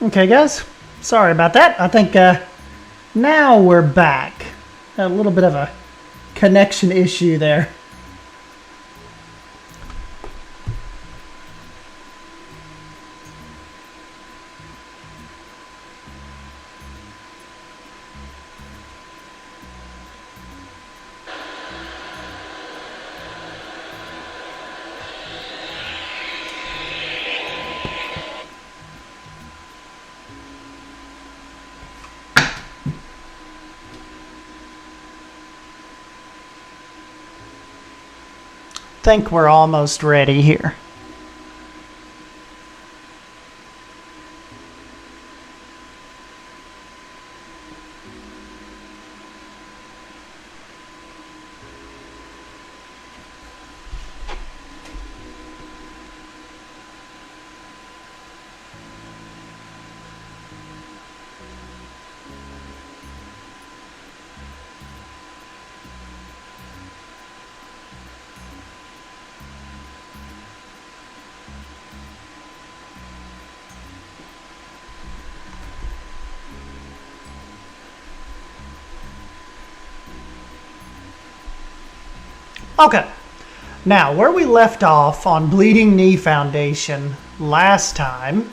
Okay, guys. Sorry about that. I think now we're back. A little bit of a connection issue there. Think we're almost ready here. Okay, now where we left off on Bleeding Knee Foundation last time,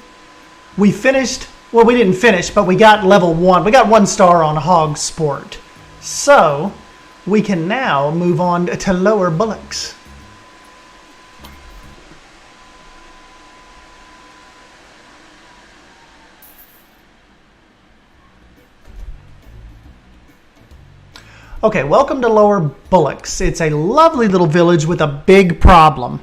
we finished, well, we didn't finish, but we got level 1. We got 1 star on Hog Sport. So, we can now move on to lower Bullocks. Okay, welcome to Lower Bullocks. It's a lovely little village with a big problem.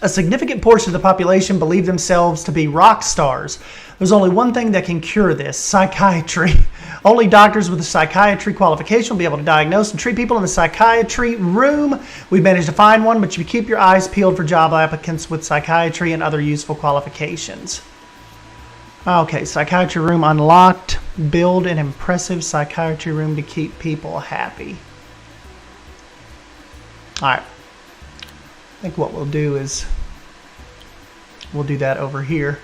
A significant portion of the population believe themselves to be rock stars. There's only one thing that can cure this: psychiatry. Only doctors with a psychiatry qualification will be able to diagnose and treat people in the psychiatry room. We've managed to find one, but you keep your eyes peeled for job applicants with psychiatry and other useful qualifications. Okay, psychiatry room unlocked. Build an impressive psychiatry room to keep people happy. Alright. I think what we'll do is we'll do that over here.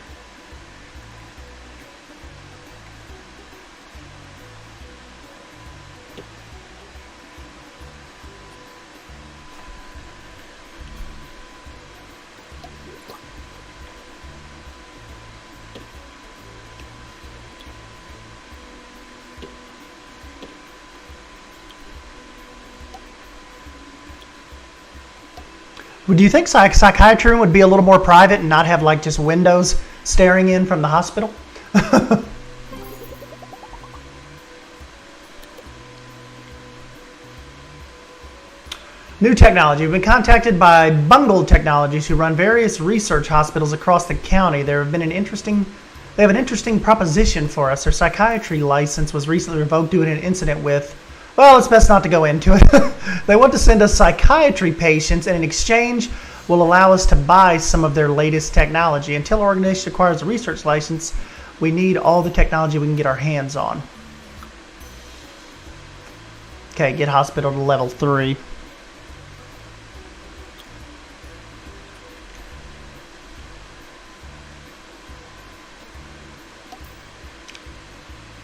Do you think psychiatry room would be a little more private and not have like just windows staring in from the hospital? New technology. We've been contacted by Bungle Technologies, who run various research hospitals across the county. They have an interesting proposition for us. Their psychiatry license was recently revoked due to an incident with, well, it's best not to go into it. They want to send us psychiatry patients, and in exchange will allow us to buy some of their latest technology. Until our organization acquires a research license, we need all the technology we can get our hands on. Okay, get hospital to level 3.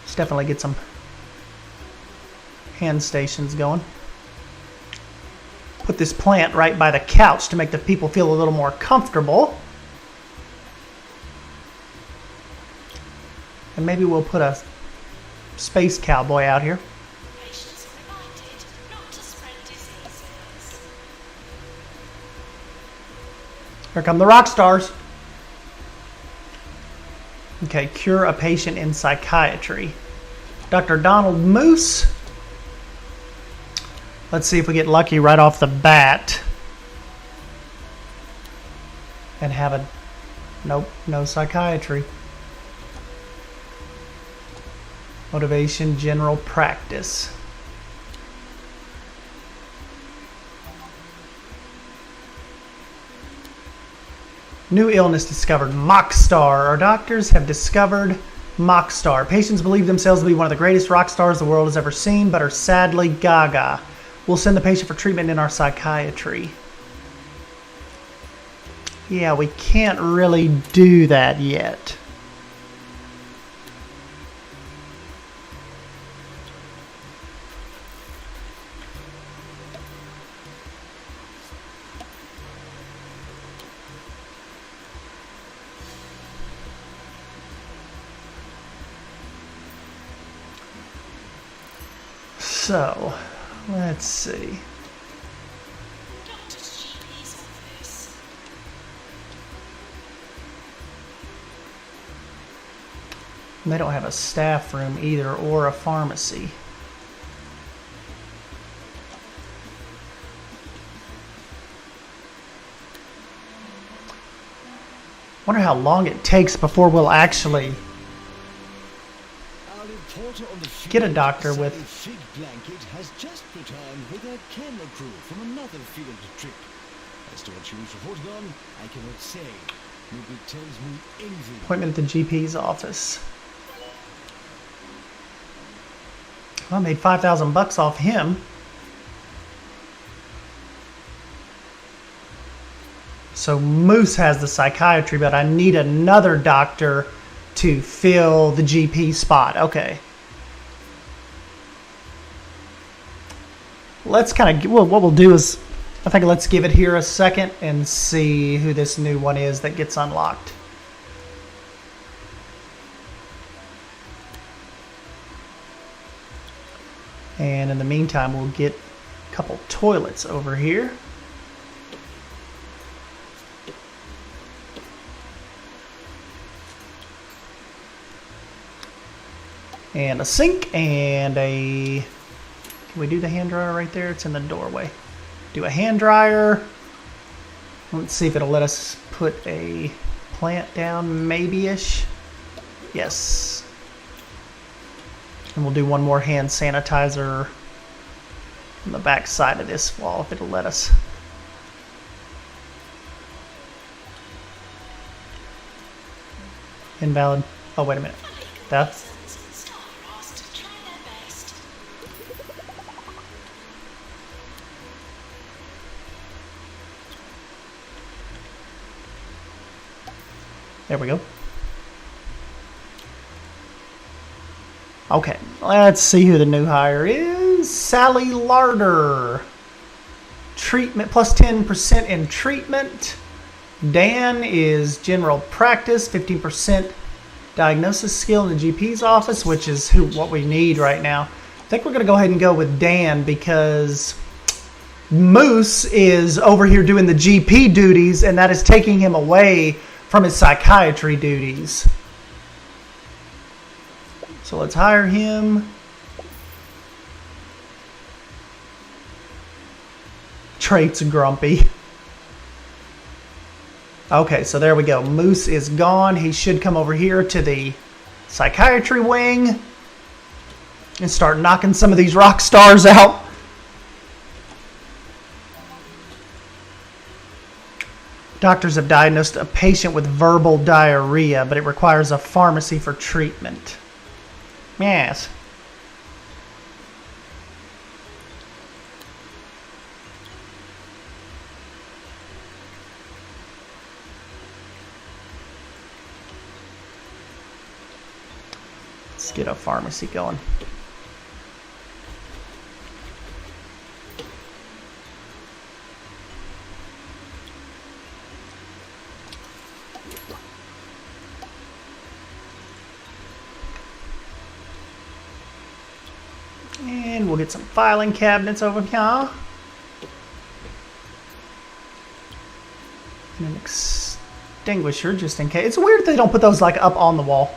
Let's definitely get some hand stations going. Put this plant right by the couch to make the people feel a little more comfortable. And maybe we'll put a space cowboy out here. Patients are reminded not to spread diseases. Here come the rock stars. Okay, cure a patient in psychiatry. Dr. Donald Moose. Let's see if we get lucky right off the bat. And have a... Nope, no psychiatry. Motivation, general practice. New illness discovered. Mockstar. Our doctors have discovered Mockstar. Patients believe themselves to be one of the greatest rock stars the world has ever seen, but are sadly gaga. We'll send the patient for treatment in our psychiatry. Yeah, we can't really do that yet. So, let's see. Doctor's GP's office. They don't have a staff room either, or a pharmacy. Wonder how long it takes before we'll actually get a doctor with. A fig blanket has just returned with a camera crew from another field trip. As to what she was reporting on, I cannot say. Nobody tells me anything. Appointment at the GP's office. Well, I made $5,000 off him. So Moose has the psychiatry, but I need another doctor to fill the GP spot. Okay. Let's kind of, well, what we'll do is, I think let's give it here a second and see who this new one is that gets unlocked. And in the meantime, we'll get a couple toilets over here. And a sink and a... Can we do the hand dryer right there? It's in the doorway. Do a hand dryer. Let's see if it'll let us put a plant down, maybe-ish. Yes. And we'll do one more hand sanitizer on the back side of this wall if it'll let us. Invalid. Oh, wait a minute. That's... Staff are asked to try their best. There we go. Okay, let's see who the new hire is. Sally Larder. Treatment, plus 10% in treatment. Dan is general practice, 15% diagnosis skill in the GP's office, which is what we need right now. I think we're going to go ahead and go with Dan because Moose is over here doing the GP duties, and that is taking him away from his psychiatry duties. So let's hire him. Traits grumpy. Okay, so there we go. Moose is gone. He should come over here to the psychiatry wing and start knocking some of these rock stars out. Doctors have diagnosed a patient with verbal diarrhea, but it requires a pharmacy for treatment. Yes. Let's get a pharmacy going. And we'll get some filing cabinets over here. And an extinguisher just in case. It's weird they don't put those like up on the wall.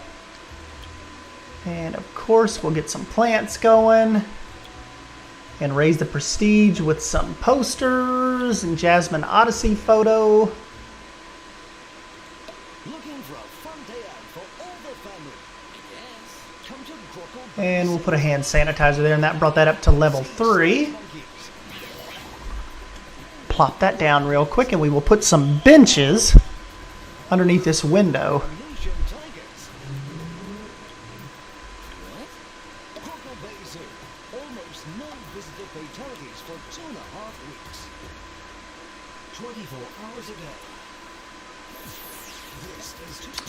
And of course we'll get some plants going. And raise the prestige with some posters and Jasmine Odyssey photo. Looking for a fun day out for all the family. Yes. Come to Crocodile. And we'll put a hand sanitizer there, and that brought that up to level 3. Plop that down real quick, and we will put some benches underneath this window. Nation Tigers. Crocodile Bay Zoo. Almost no visitor fatalities for 2.5 weeks. 24 hours a day. This is just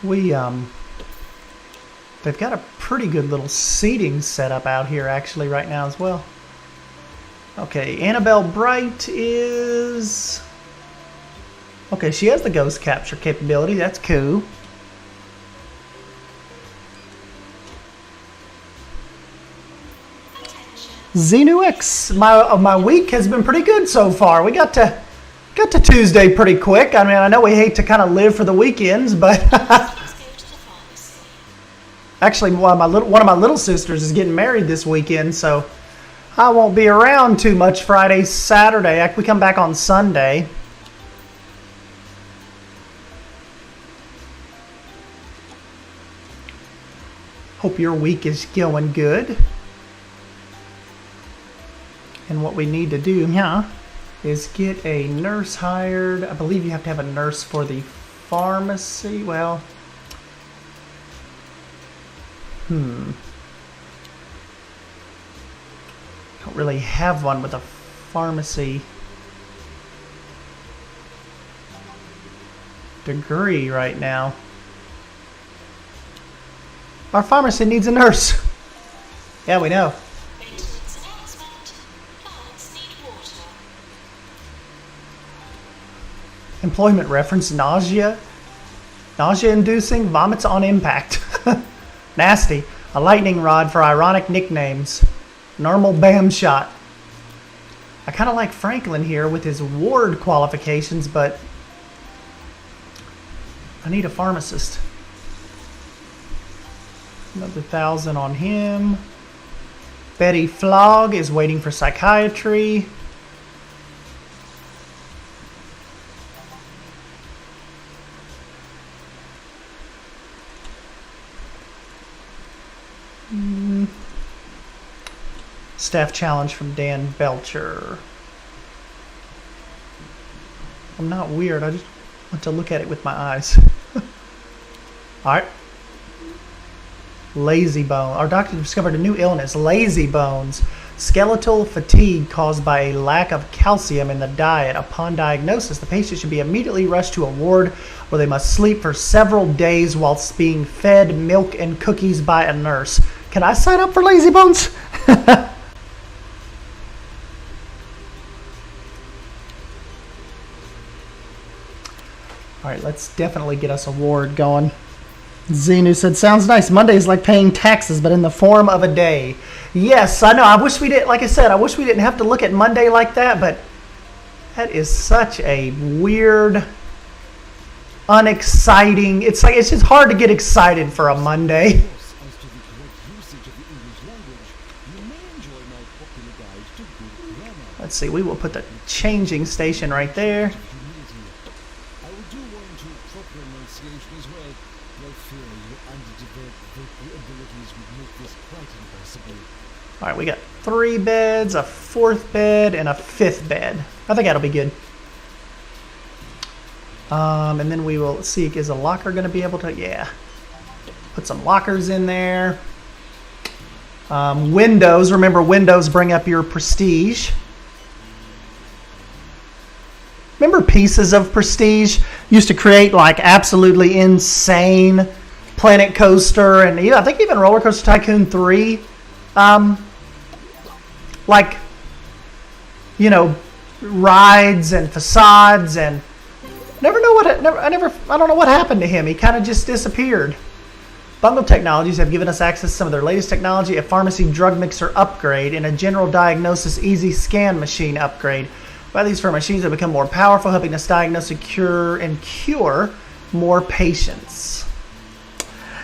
2.20. They've got a pretty good little seating setup out here actually right now as well. Okay, Annabelle Bright is... Okay, she has the ghost capture capability. That's cool. Attention, Xenu X. My week has been pretty good so far. We got to Tuesday pretty quick. I mean, I know we hate to kind of live for the weekends, but Let's go to the pharmacy. actually, one of my little sisters is getting married this weekend, so I won't be around too much Friday, Saturday. We come back on Sunday. Hope your week is going good. And what we need to do now is get a nurse hired. I believe you have to have a nurse for the pharmacy. Well, don't really have one with a pharmacy degree right now. Our pharmacy needs a nurse. Yeah, we know. Maintenance announcement. Plants need water. Employment reference, nausea. Nausea-inducing, vomits on impact. Nasty. A lightning rod for ironic nicknames. Normal bam shot. I kind of like Franklin here with his ward qualifications, but I need a pharmacist. Another 1,000 on him. Betty Flog is waiting for psychiatry. Staff challenge from Dan Belcher. I'm not weird. I just want to look at it with my eyes. Alright. Lazy bone. Our doctor discovered a new illness, lazy bones. Skeletal fatigue caused by a lack of calcium in the diet. Upon diagnosis, the patient should be immediately rushed to a ward where they must sleep for several days whilst being fed milk and cookies by a nurse. Can I sign up for lazy bones? Alright, let's definitely get us a ward going. Xenu said, sounds nice. Monday is like paying taxes, but in the form of a day. Yes, I know. I wish we didn't, like I said, I wish we didn't have to look at Monday like that, but that is such a weird, unexciting. It's just hard to get excited for a Monday. As to the correct usage of the English language, you may enjoy my popular guide to good grammar. Let's see, we will put the changing station right there. Humility. I will do one to proper enunciation as well. No fear your underdeveloped vocal abilities would make this quite impossible. Alright, we got 3 beds, a 4th bed, and a 5th bed. I think that'll be good. And then we will see, is a locker going to be able to, yeah. Put some lockers in there. Windows, remember windows bring up your prestige. Remember Pieces of Prestige used to create like absolutely insane Planet Coaster and I think even Roller Coaster Tycoon 3 like, you know, rides and facades, and I don't know what happened to him. He kind of just disappeared. Bungle Technologies have given us access to some of their latest technology, a pharmacy drug mixer upgrade, and a general diagnosis easy scan machine upgrade. By these four machines have become more powerful, helping us diagnose and cure more patients.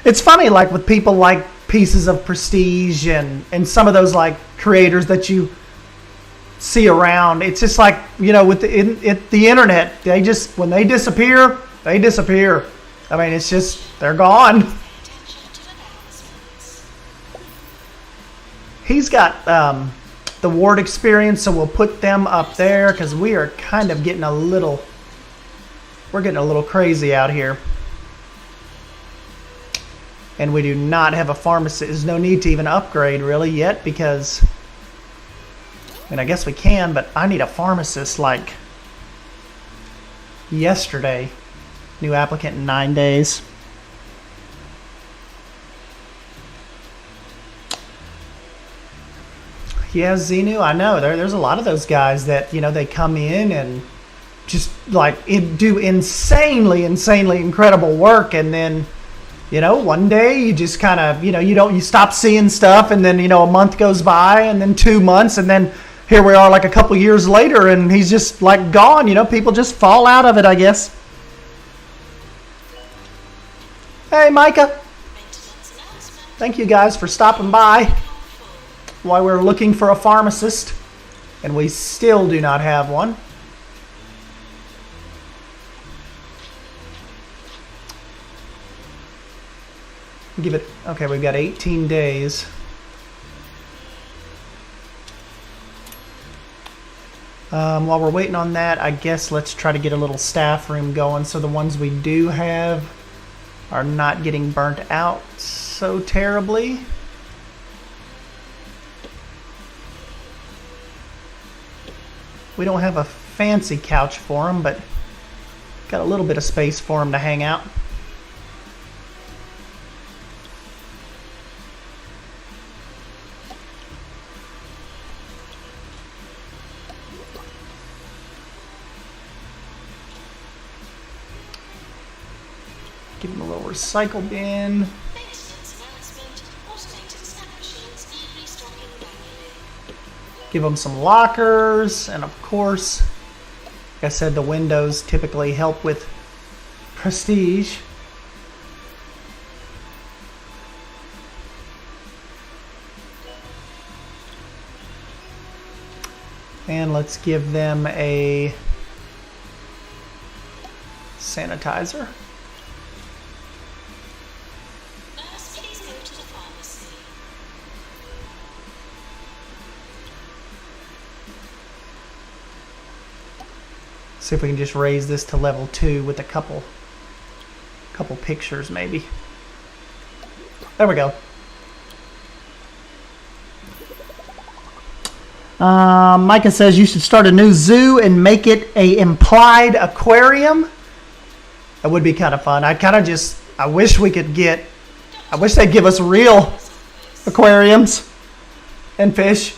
It's funny, like with people like Pieces of Prestige and some of those like creators that you see around. It's just like, you know, with the internet, they just, when they disappear, they disappear. I mean, it's just, they're gone. Attention to announcements. He's got the ward experience, so we'll put them up there because we are kind of getting a little crazy out here. And we do not have a pharmacist. There's no need to even upgrade really yet because, I mean, I guess we can, but I need a pharmacist like yesterday. New applicant in 9 days. Yeah, Xenu, I know. There's a lot of those guys that, you know, they come in and just like do insanely incredible work, and then You know, one day you just kind of, you stop seeing stuff, and then, a month goes by, and then 2 months, and then here we are like a couple years later, and he's just like gone. People just fall out of it, I guess. Hey, Micah. Thank you guys for stopping by while we're looking for a pharmacist, and we still do not have one. Give it, okay, we've got 18 days. While we're waiting on that, I guess let's try to get a little staff room going so the ones we do have are not getting burnt out so terribly. We don't have a fancy couch for them, but got a little bit of space for them to hang out. Give them a little recycle bin. Give them some lockers, and of course, like I said, the windows typically help with prestige. And let's give them a sanitizer. See if we can just raise this to level 2 with a couple pictures maybe. There we go. Micah says you should start a new zoo and make it a implied aquarium. That would be kind of fun. I wish they'd give us real aquariums and fish.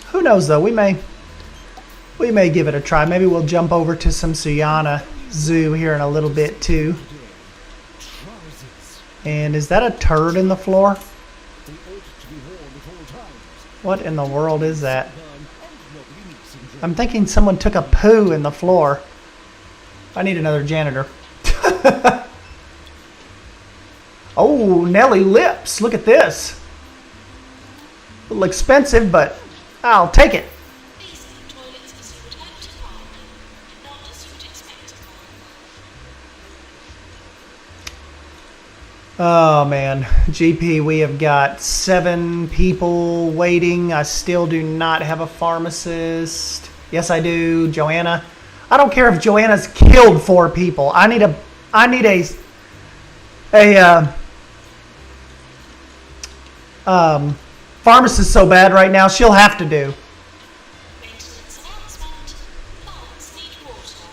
Who knows though, we may give it a try. Maybe we'll jump over to some Suyana Zoo here in a little bit too. And is that a turd in the floor? What in the world is that? I'm thinking someone took a poo in the floor. I need another janitor. Oh, Nelly lips. Look at this. A little expensive, but I'll take it. These are the toilets as you would hope to find them, not as you'd expect to find them. Oh man, GP, we have got 7 people waiting. I still do not have a pharmacist. Yes, I do. Joanna. I don't care if Joanna's killed 4 people. I need a pharmacist so bad right now, she'll have to do. Maintenance announcement. Plants need water.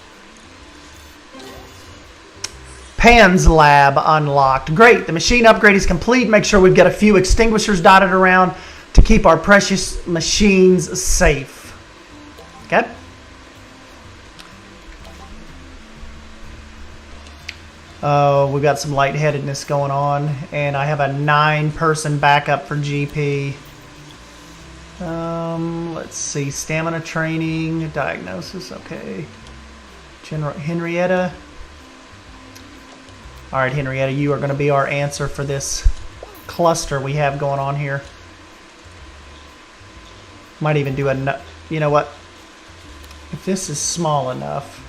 Pan's lab unlocked. Great, the machine upgrade is complete. Make sure we've got a few extinguishers dotted around to keep our precious machines safe. Okay. Oh, we've got some lightheadedness going on, and I have a 9-person backup for GP. Let's see, stamina training, diagnosis, okay. Henrietta. All right, Henrietta, you are going to be our answer for this cluster we have going on here. Might even do you know what? If this is small enough.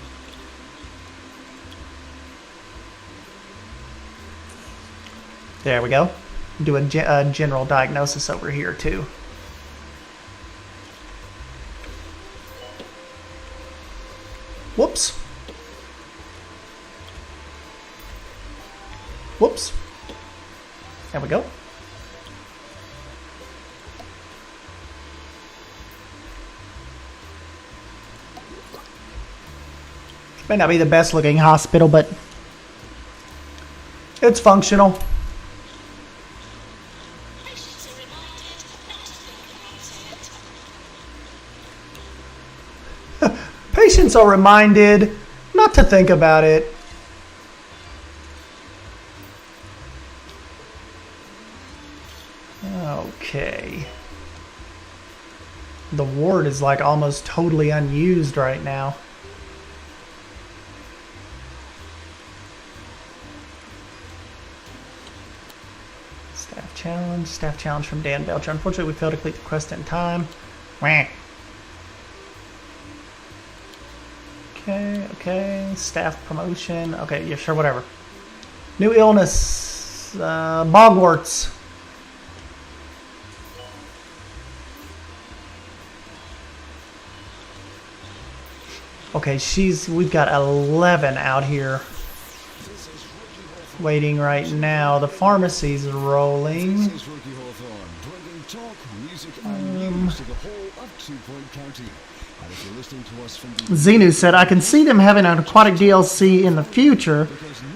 There we go. Do a general diagnosis over here too. Whoops. Whoops. There we go. May not be the best looking hospital, but it's functional. Patients are reminded not to think about it. Patients are reminded not to think about it. Okay. The ward is like almost totally unused right now. Staff challenge from Dan Belcher. Unfortunately, we failed to complete the quest in time. Wah. Okay. Staff promotion. Okay, yeah, sure, whatever. New illness. Bogwarts. Okay, we've got 11 out here waiting right now. The pharmacy's rolling. Xenu said, I can see them having an aquatic DLC in the future.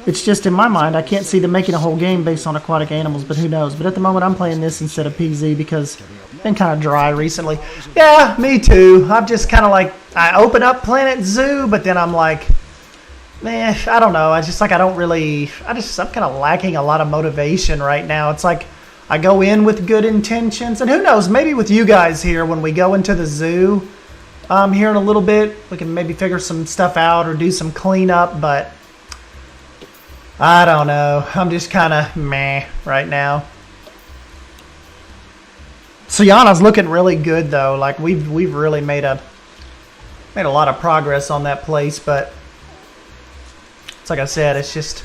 It's just in my mind, I can't see them making a whole game based on aquatic animals, but who knows. But at the moment, I'm playing this instead of PZ because it's been kind of dry recently. Yeah, me too. I'm just kind of like, I open up Planet Zoo, but then I'm like, man, I don't know. I don't really, I'm kind of lacking a lot of motivation right now. It's like I go in with good intentions, and who knows, maybe with you guys here, when we go into the zoo here in a little bit, we can maybe figure some stuff out or do some cleanup, but I don't know. I'm just kind of meh right now. Sayana's looking really good though. Like we've really made a lot of progress on that place, but it's like I said, it's just,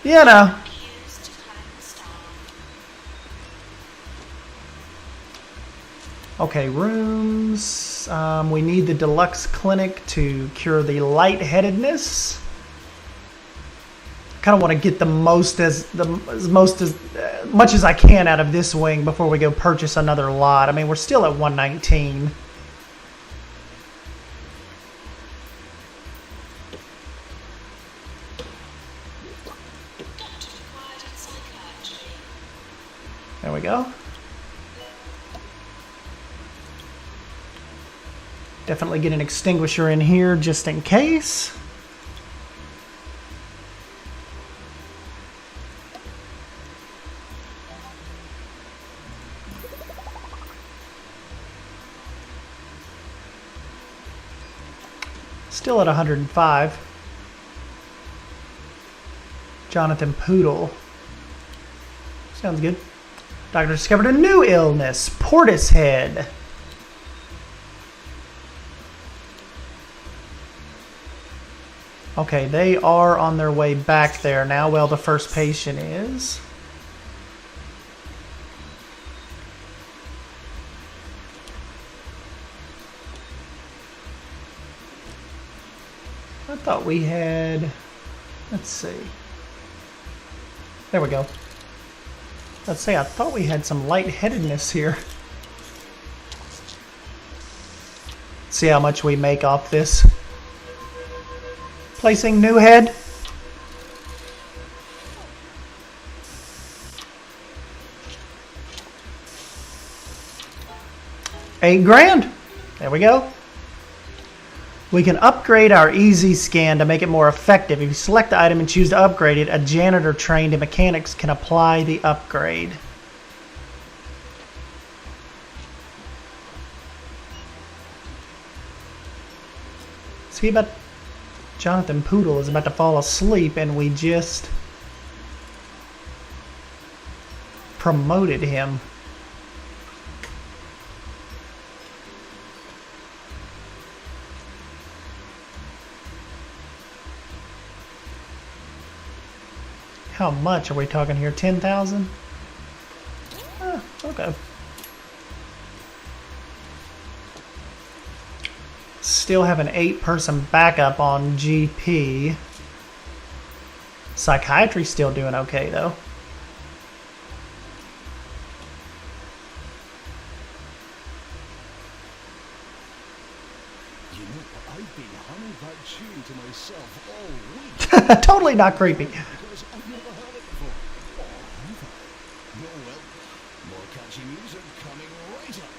you know. Okay, rooms. We need the deluxe clinic to cure the lightheadedness. Kind of want to get the most as much as I can out of this wing before we go purchase another lot. I mean, we're still at 119. There we go. Definitely get an extinguisher in here just in case. Still at 105. Jonathan Poodle. Sounds good. Doctor discovered a new illness, Portishead. Okay, they are on their way back there now. Well, the first patient is. I thought we had, let's see. There we go. Let's say I thought we had some lightheadedness here. See how much we make off this. Placing new head. $8,000. There we go. We can upgrade our easy scan to make it more effective. If you select the item and choose to upgrade it, a janitor trained in mechanics can apply the upgrade. See about Jonathan Poodle is about to fall asleep and we just promoted him. How much are we talking here? 10,000? Okay. Still have an 8-person backup on GP. Psychiatry's still doing okay though. You know, I've been humming that tune to myself all week. Totally not creepy. Because I've never heard it before. Oh, never. Oh well, more catchy music coming right up.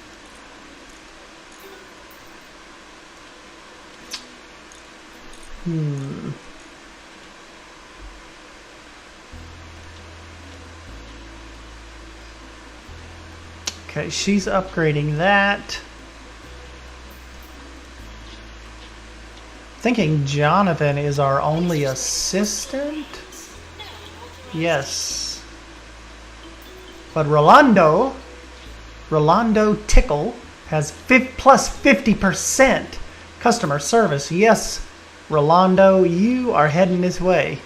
Okay, she's upgrading that. Thinking Jonathan is our only assistant? Yes. But Rolando Tickle has plus 50% customer service. Yes, Rolando, you are heading this way.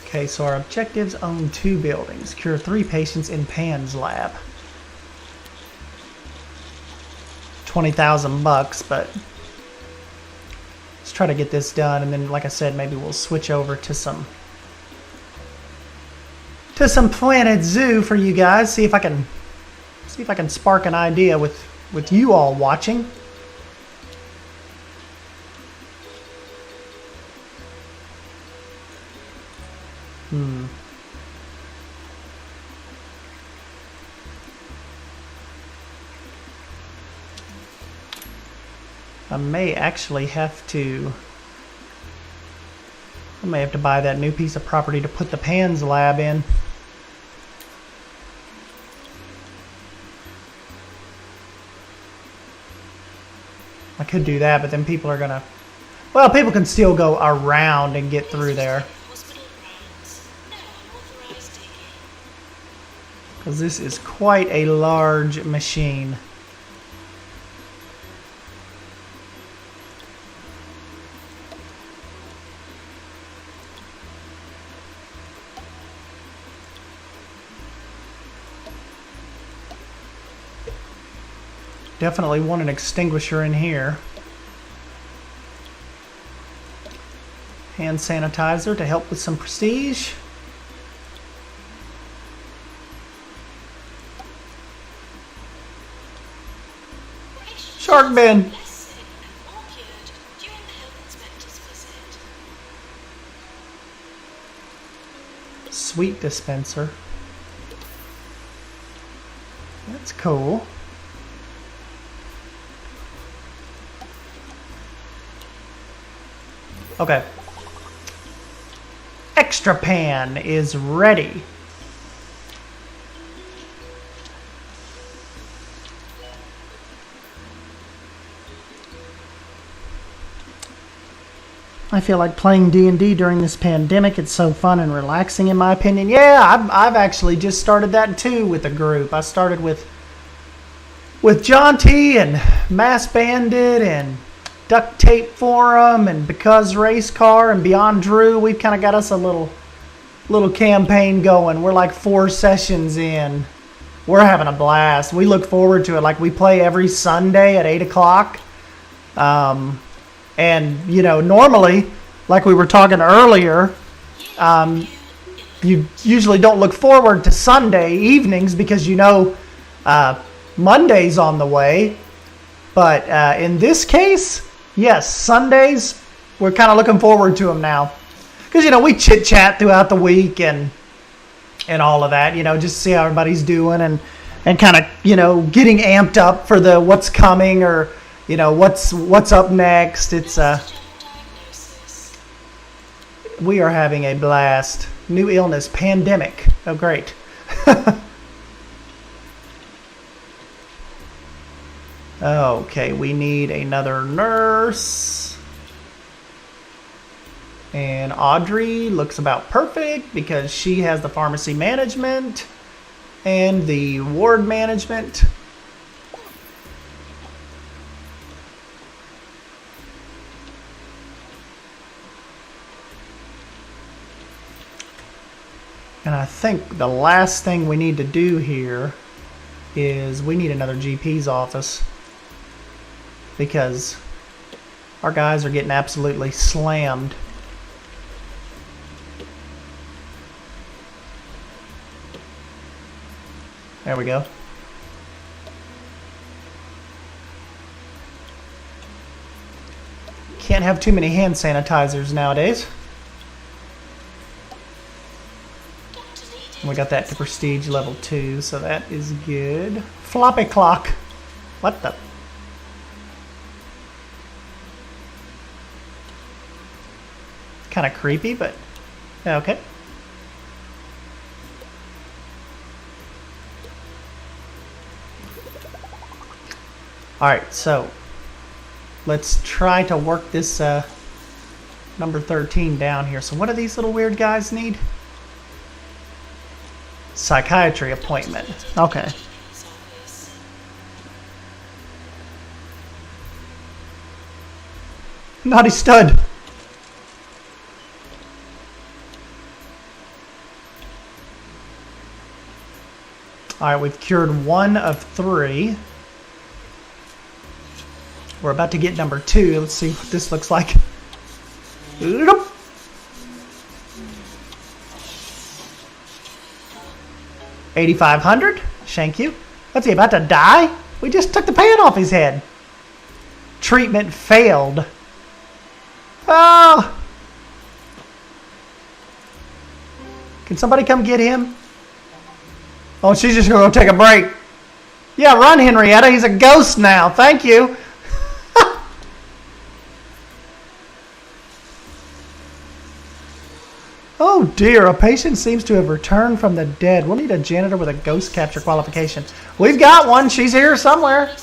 Okay, so our objectives own 2 buildings. Cure 3 patients in Pan's lab. 20,000 bucks, but let's try to get this done, and then, like I said, maybe we'll switch over to some Planet Zoo for you guys. See if I can spark an idea with you all watching. I may have to buy that new piece of property to put the Pan's lab in. I could do that, but then people are gonna... Well, people can still go around and get through there. Because this is quite a large machine. Definitely want an extinguisher in here. Hand sanitizer to help with some prestige. Shark bin. Sweet dispenser. That's cool. Okay. Extra pan is ready. I feel like playing D&D during this pandemic. It's so fun and relaxing, in my opinion. Yeah, I've actually just started that too with a group. I started with John T and Mass Bandit and Duct Tape Forum and Because Race Car and Beyond Drew. We've kind of got us a little campaign going. We're like 4 sessions in. We're having a blast. We look forward to it. Like, we play every Sunday at 8 o'clock. And, you know, normally, like we were talking earlier, you usually don't look forward to Sunday evenings because, you know, Monday's on the way. But in this case, yes, Sundays, we're kind of looking forward to them now. Because, you know, we chit-chat throughout the week and all of that, you know, just see how everybody's doing and kind of, you know, getting amped up for the what's coming or, you know, what's up next. It's we are having a blast. New illness, pandemic. Oh, great. Okay, we need another nurse. And Audrey looks about perfect because she has the pharmacy management and the ward management. And I think the last thing we need to do here is we need another GP's office because our guys are getting absolutely slammed. There we go. Can't have too many hand sanitizers nowadays. We got that to prestige level 2, so that is good. Floppy clock. What the? Kind of creepy, but okay. Alright, so let's try to work this number 13 down here. So what do these little weird guys need? Psychiatry appointment. Okay. Naughty stud. Alright, we've cured 1 of 3. We're about to get number 2. Let's see what this looks like. 8,500. Thank you. What's he about to die? We just took the pan off his head. Treatment failed. Oh! Can somebody come get him? Oh, she's just gonna go take a break. Yeah, run, Henrietta. He's a ghost now. Thank you. Oh dear, a patient seems to have returned from the dead. We'll need a janitor with a ghost capture qualification. We've got one. She's here somewhere.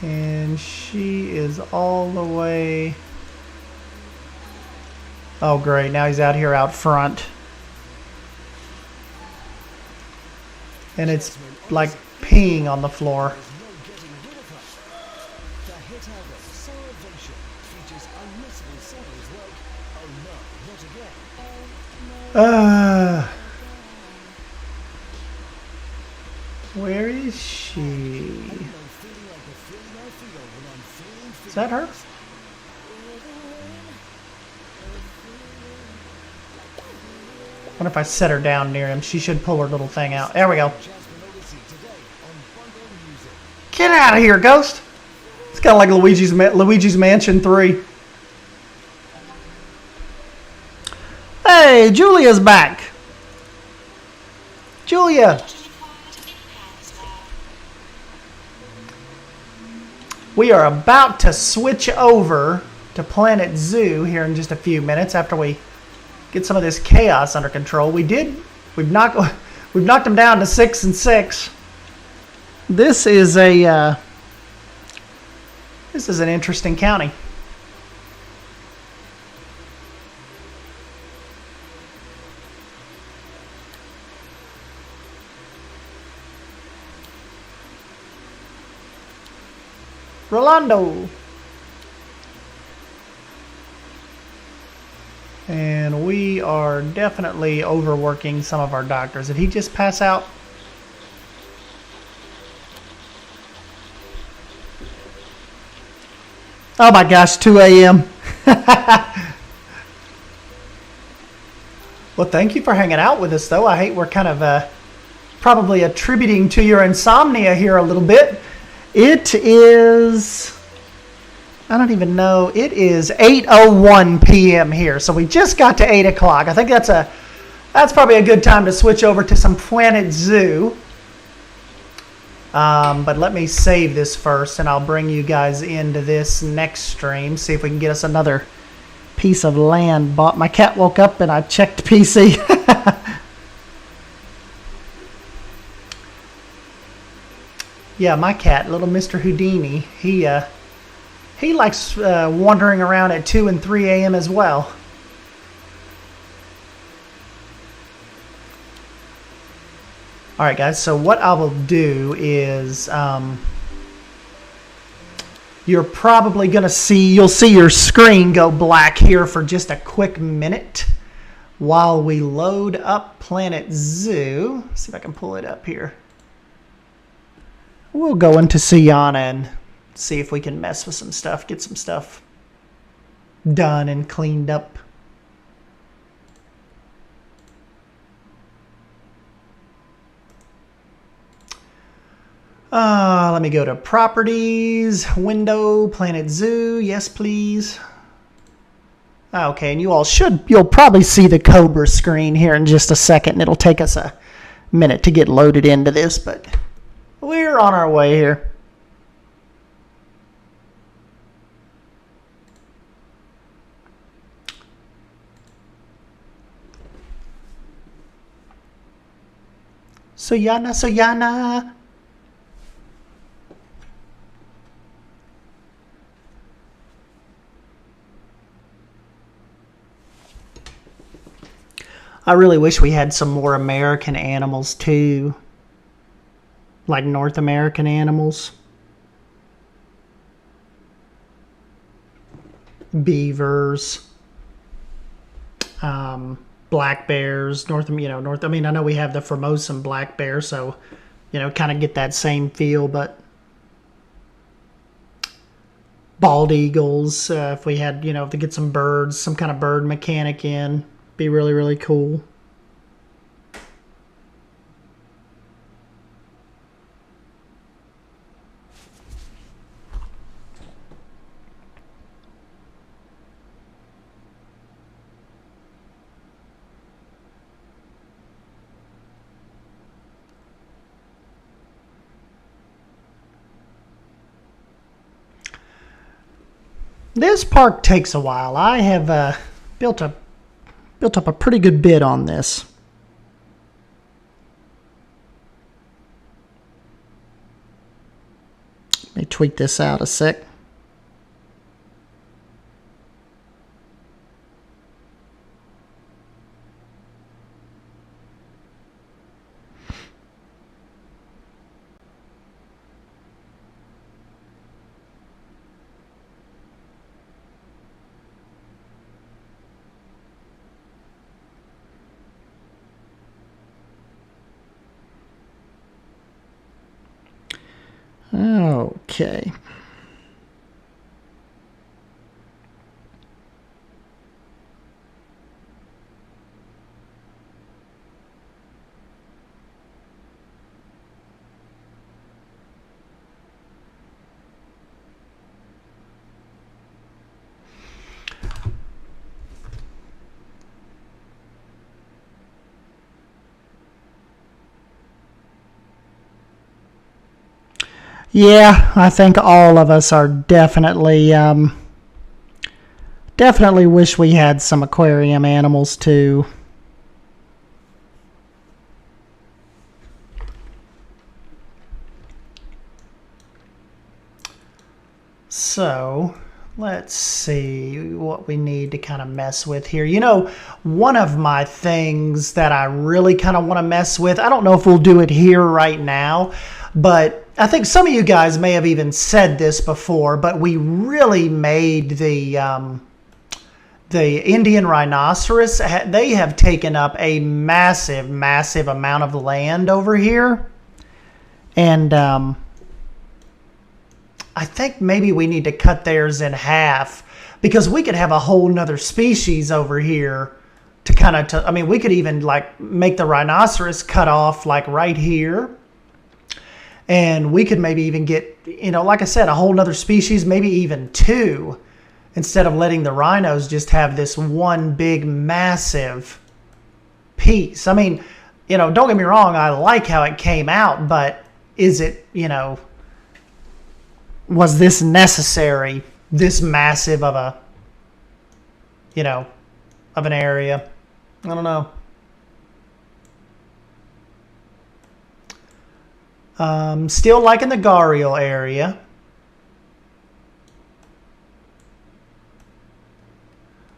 And she is all the way... Oh great, now he's out here out front. And it's like peeing on the floor. Where is she? Is that her? I wonder if I set her down near him. She should pull her little thing out. There we go. Get out of here, ghost! It's kind of like Luigi's Mansion 3. Hey, Julia's back. Julia. We are about to switch over to Planet Zoo here in just a few minutes after we get some of this chaos under control. We've knocked them down to 6 and 6. This is an interesting county. Rolando. And we are definitely overworking some of our doctors. Did he just pass out? Oh my gosh, 2 a.m. Well, thank you for hanging out with us, though. I hate we're kind of probably attributing to your insomnia here a little bit. It is, I don't even know, it is 8:01 p.m. here, so we just got to 8 o'clock. I think that's probably a good time to switch over to some Planet Zoo. But let me save this first, and I'll bring you guys into this next stream, see if we can get us another piece of land bought. My cat woke up, and I checked PC. Yeah, my cat, little Mr. Houdini, he likes wandering around at 2 and 3 a.m. as well. Alright guys, so what I will do is, you're probably going to you'll see your screen go black here for just a quick minute while we load up Planet Zoo. Let's see if I can pull it up here. We'll go into Sienna and see if we can mess with some stuff, get some stuff done and cleaned up. Let me go to properties, window, planet zoo. Yes, please. Okay, and you'll probably see the Cobra screen here in just a second, and it'll take us a minute to get loaded into this, but we're on our way here. Soyana, Soyana. I really wish we had some more American animals too. Like North American animals. Beavers. Black bears. I know we have the Formosan black bear, so, kind of get that same feel, but bald eagles, if we had, to get some birds, some kind of bird mechanic in. Be really, really cool. This park takes a while. I have built up a pretty good bid on this. Let me tweak this out a sec. Okay. Yeah, I think all of us are definitely wish we had some aquarium animals too. So, let's see what we need to kind of mess with here. One of my things that I really kind of want to mess with, I don't know if we'll do it here right now, but I think some of you guys may have even said this before, but we really made the Indian rhinoceros. They have taken up a massive, massive amount of land over here. And I think maybe we need to cut theirs in half, because we could have a whole nother species over here to we could even make the rhinoceros cut off right here. And we could maybe even get, like I said, a whole nother species, maybe even two, instead of letting the rhinos just have this one big, massive piece. Don't get me wrong, I like how it came out, but is it, was this necessary, this massive of of an area? I don't know. Still liking the gharial area.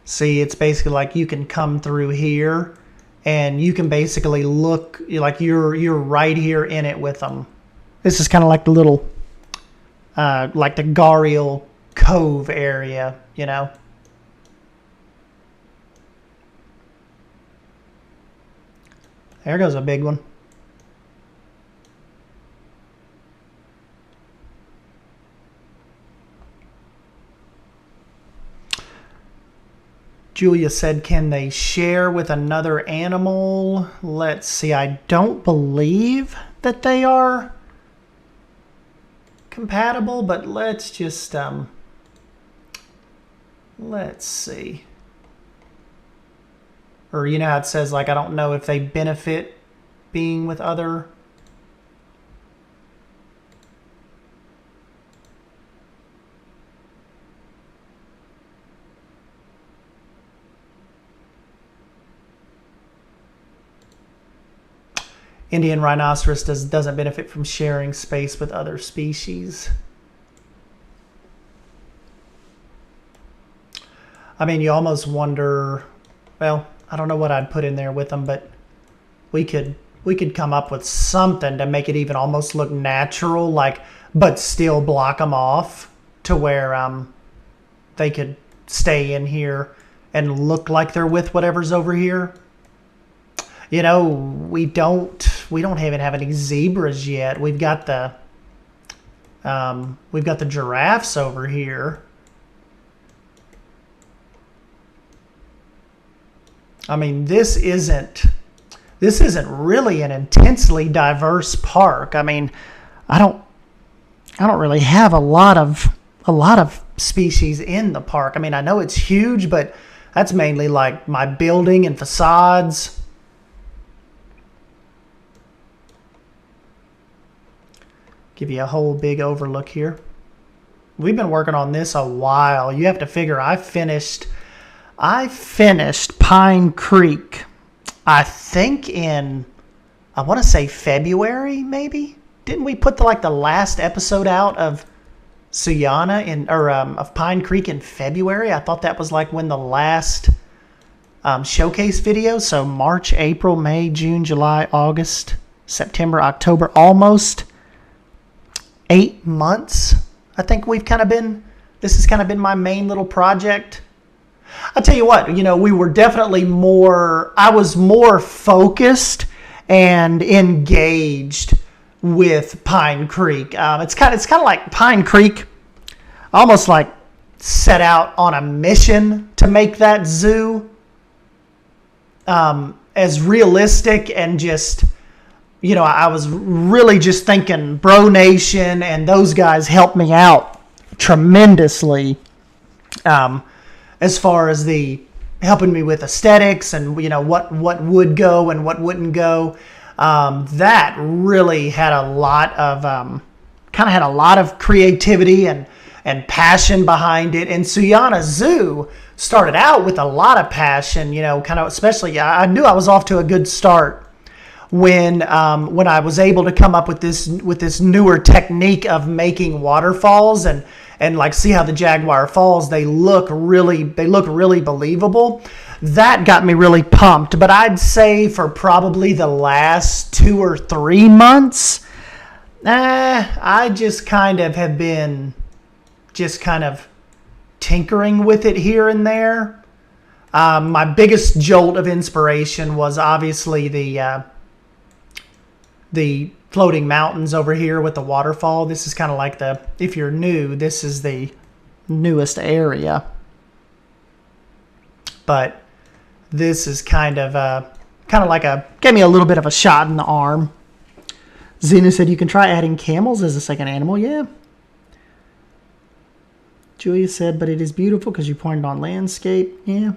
See, it's basically like you can come through here and you can basically look like you're right here in it with them. This is kind of like the little, like the gharial cove area, There goes a big one. Julia said, can they share with another animal? Let's see. I don't believe that they are compatible, but let's just let's see. Or you know how it says like I don't know if they benefit being with other. Indian rhinoceros doesn't benefit from sharing space with other species. I mean, you almost wonder, well, I don't know what I'd put in there with them, but we could come up with something to make it even almost look natural, like, but still block them off to where they could stay in here and look like they're with whatever's over here. You know, we don't even have any zebras yet. We've got the giraffes over here. I mean, this isn't really an intensely diverse park. I mean, I don't really have a lot of species in the park. I mean, I know it's huge, but that's mainly like my building and facades. Give you a whole big overlook here. We've been working on this a while. You have to figure I finished Pine Creek, I think in, I want to say February, maybe? Didn't we put the last episode out of Suyana of Pine Creek in February? I thought that was like when the last showcase video. So March, April, May, June, July, August, September, October, almost 8 months. I think this has kind of been my main little project. I'll tell you what, you know, we were definitely I was more focused and engaged with Pine Creek. It's kind of like Pine Creek almost like set out on a mission to make that zoo as realistic and just, you know, I was really just thinking Bro Nation, and those guys helped me out tremendously as far as helping me with aesthetics and, you know, what would go and what wouldn't go. That really had a lot of creativity and passion behind it. And Suyana Zoo started out with a lot of passion, you know, kind of, especially I knew I was off to a good start when I was able to come up with this newer technique of making waterfalls and like see how the Jaguar Falls, they look really believable. That got me really pumped. But I'd say for probably the last 2 or 3 months, I just kind of have been just kind of tinkering with it here and there. My biggest jolt of inspiration was obviously the floating mountains over here with the waterfall. This is kind of like if you're new, this is the newest area. But this is kind of gave me a little bit of a shot in the arm. Xena said you can try adding camels as a second animal. Yeah. Julia said, but it is beautiful because you pointed on landscape. Yeah.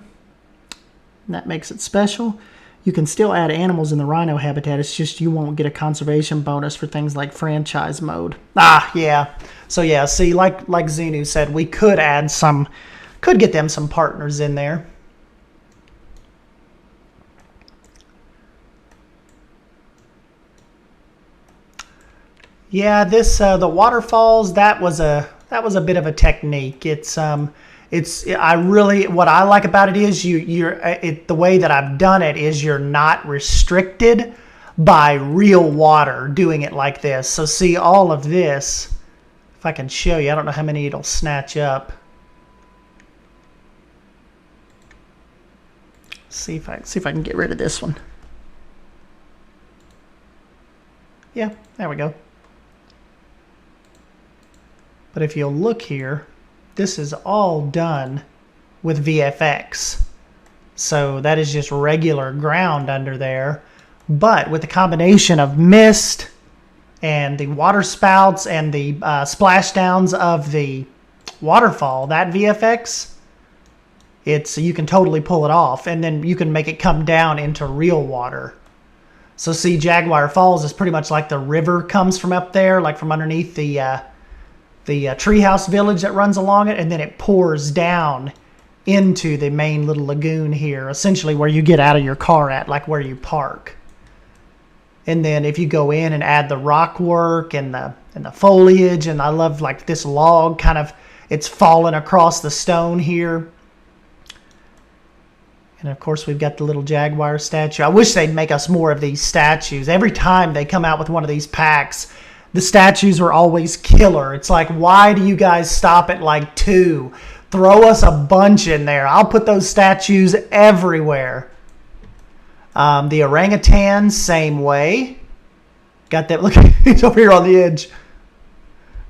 That makes it special. You can still add animals in the rhino habitat. It's just you won't get a conservation bonus for things like franchise mode. Yeah. So yeah, see, like Xenu said, we could get them some partners in there. Yeah, the waterfalls, that was a bit of a technique. What I like about it is the way that I've done it is you're not restricted by real water doing it like this. So see all of this, if I can show you, I don't know how many it'll snatch up. See if I can get rid of this one. Yeah, there we go. But if you'll look here, this is all done with VFX. So that is just regular ground under there. But with the combination of mist and the water spouts and the splashdowns of the waterfall, that VFX, you can totally pull it off, and then you can make it come down into real water. So see, Jaguar Falls is pretty much like the river comes from up there, like from underneath the treehouse village that runs along it, and then it pours down into the main little lagoon here, essentially where you get out of your car at, like where you park. And then if you go in and add the rock work and the foliage, and I love like this log kind of, it's fallen across the stone here. And of course we've got the little jaguar statue. I wish they'd make us more of these statues. Every time they come out with one of these packs, the statues were always killer. It's like, why do you guys stop at like 2? Throw us a bunch in there. I'll put those statues everywhere. The orangutan, same way. Got that. Look, he's over here on the edge.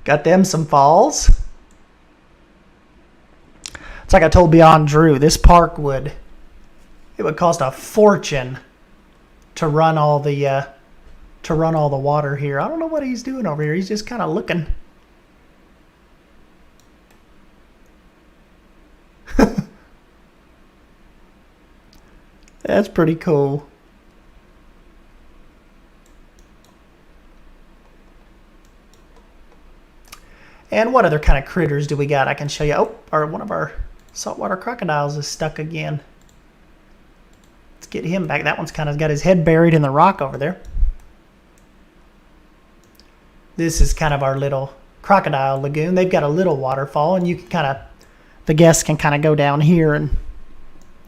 Got them some falls. It's like I told Beyond Drew. This park would cost a fortune to run all the water here. I don't know what he's doing over here. He's just kind of looking. That's pretty cool. And what other kind of critters do we got? I can show you. Oh, one of our saltwater crocodiles is stuck again. Let's get him back. That one's kind of got his head buried in the rock over there. This is kind of our little crocodile lagoon. They've got a little waterfall, and you can kind of, the guests can kind of go down here and,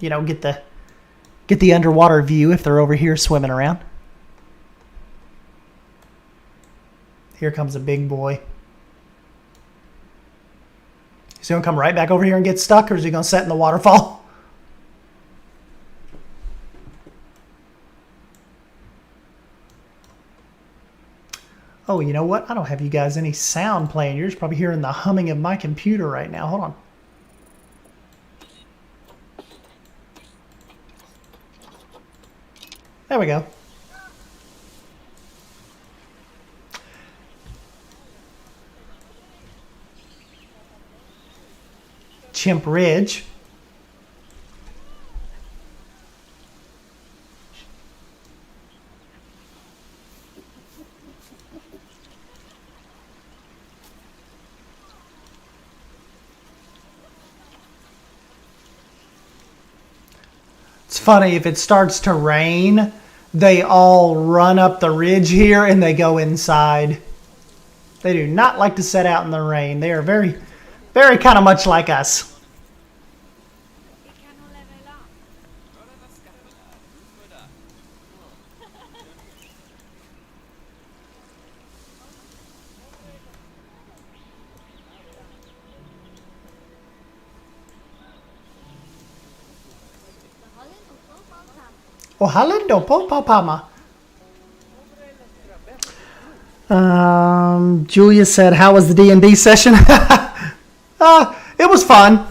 you know, get the underwater view if they're over here swimming around. Here comes a big boy. Is he going to come right back over here and get stuck, or is he going to set in the waterfall? Oh, you know what? I don't have you guys any sound playing. You're just probably hearing the humming of my computer right now. Hold on. There we go. Chimp Ridge. It's funny, if it starts to rain, they all run up the ridge here and they go inside. They do not like to set out in the rain. They are very, very kind of much like us. Ojalá po papama. Julia said, "How was the D&D session?" It was fun.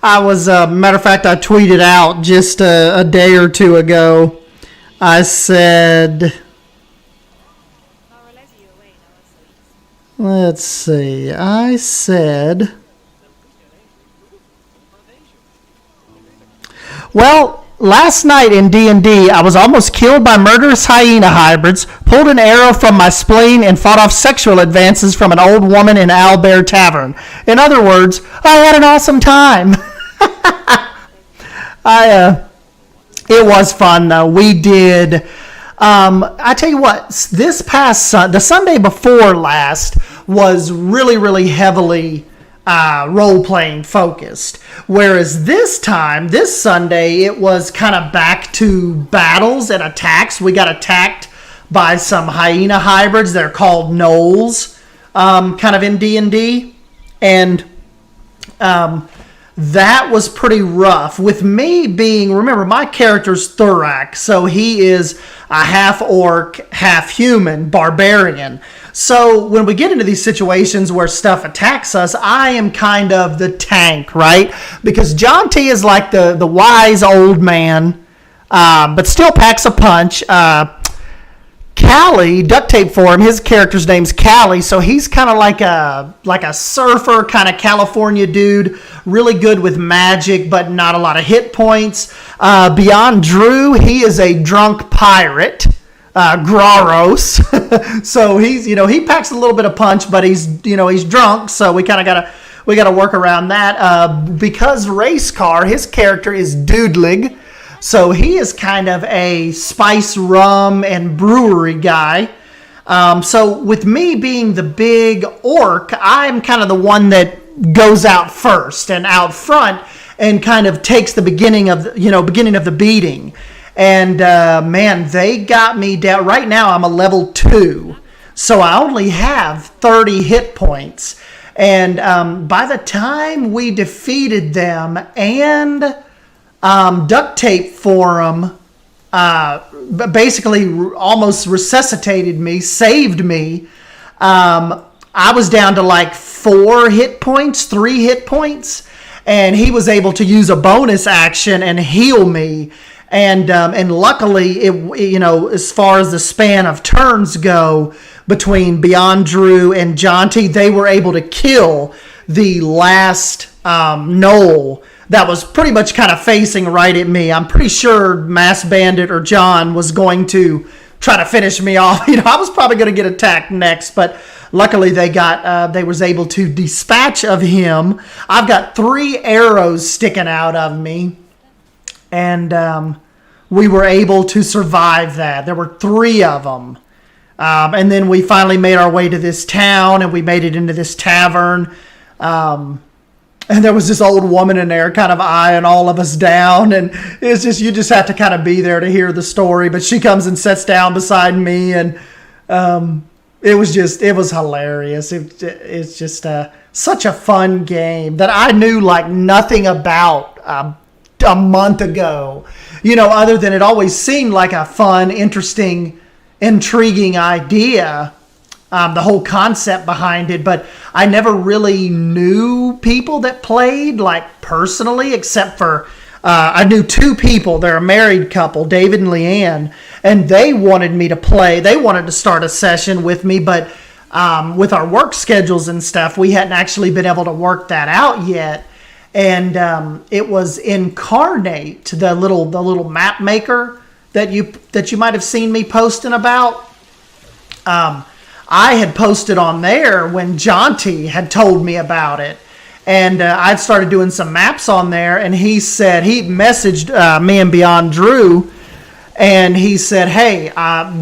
I was, matter of fact, I tweeted out just a day or two ago. I said, let's see. I said, well, last night in D&D, I was almost killed by murderous hyena hybrids, pulled an arrow from my spleen, and fought off sexual advances from an old woman in Owlbear Tavern. In other words, I had an awesome time. It was fun, though. We did. I tell you what, this past the Sunday before last was really, really heavily role-playing focused. Whereas this Sunday, it was kind of back to battles and attacks. We got attacked by some hyena hybrids. They're called gnolls, kind of in D&D. And that was pretty rough. With me being, remember, my character's Thurak, so he is a half-orc, half-human barbarian. So when we get into these situations where stuff attacks us, I am kind of the tank, right? Because John T is like the wise old man, but still packs a punch. Callie, duct tape for him. His character's name's Callie, so he's kind of like a surfer, kind of California dude, really good with magic, but not a lot of hit points. Beyond Drew, he is a drunk pirate, Graros. So he packs a little bit of punch, but he's drunk, so we kind of gotta work around that. Because Race Car, his character is Doodlig. So he is kind of a spice rum and brewery guy. So with me being the big orc, I'm kind of the one that goes out first and out front and kind of takes the beginning of the beating. And man, they got me down. Right now I'm a level 2. So I only have 30 hit points. And by the time we defeated them and duct tape for them, basically almost resuscitated me, saved me. I was down to like 3 hit points, and he was able to use a bonus action and heal me. And luckily, as far as the span of turns go between Beyond Drew and Jonty, they were able to kill the last Knoll that was pretty much kind of facing right at me. I'm pretty sure Mass Bandit or John was going to try to finish me off. I was probably going to get attacked next, but luckily they was able to dispatch of him. I've got 3 arrows sticking out of me, and we were able to survive that. There were 3 of them. And then we finally made our way to this town, and we made it into this tavern. And there was this old woman in there kind of eyeing all of us down. And it's just, you just have to kind of be there to hear the story. But she comes and sits down beside me. And it was hilarious. It's just such a fun game that I knew like nothing about a month ago. Other than it always seemed like a fun, interesting, intriguing idea. The whole concept behind it, but I never really knew people that played, like, personally, except for, I knew 2 people. They're a married couple, David and Leanne, and they wanted me to play. They wanted to start a session with me, but with our work schedules and stuff, we hadn't actually been able to work that out yet. And it was Incarnate, the little map maker that you might have seen me posting about. I had posted on there when Jonty had told me about it. And I'd started doing some maps on there. And he messaged me and Beyond Drew. And he said, hey,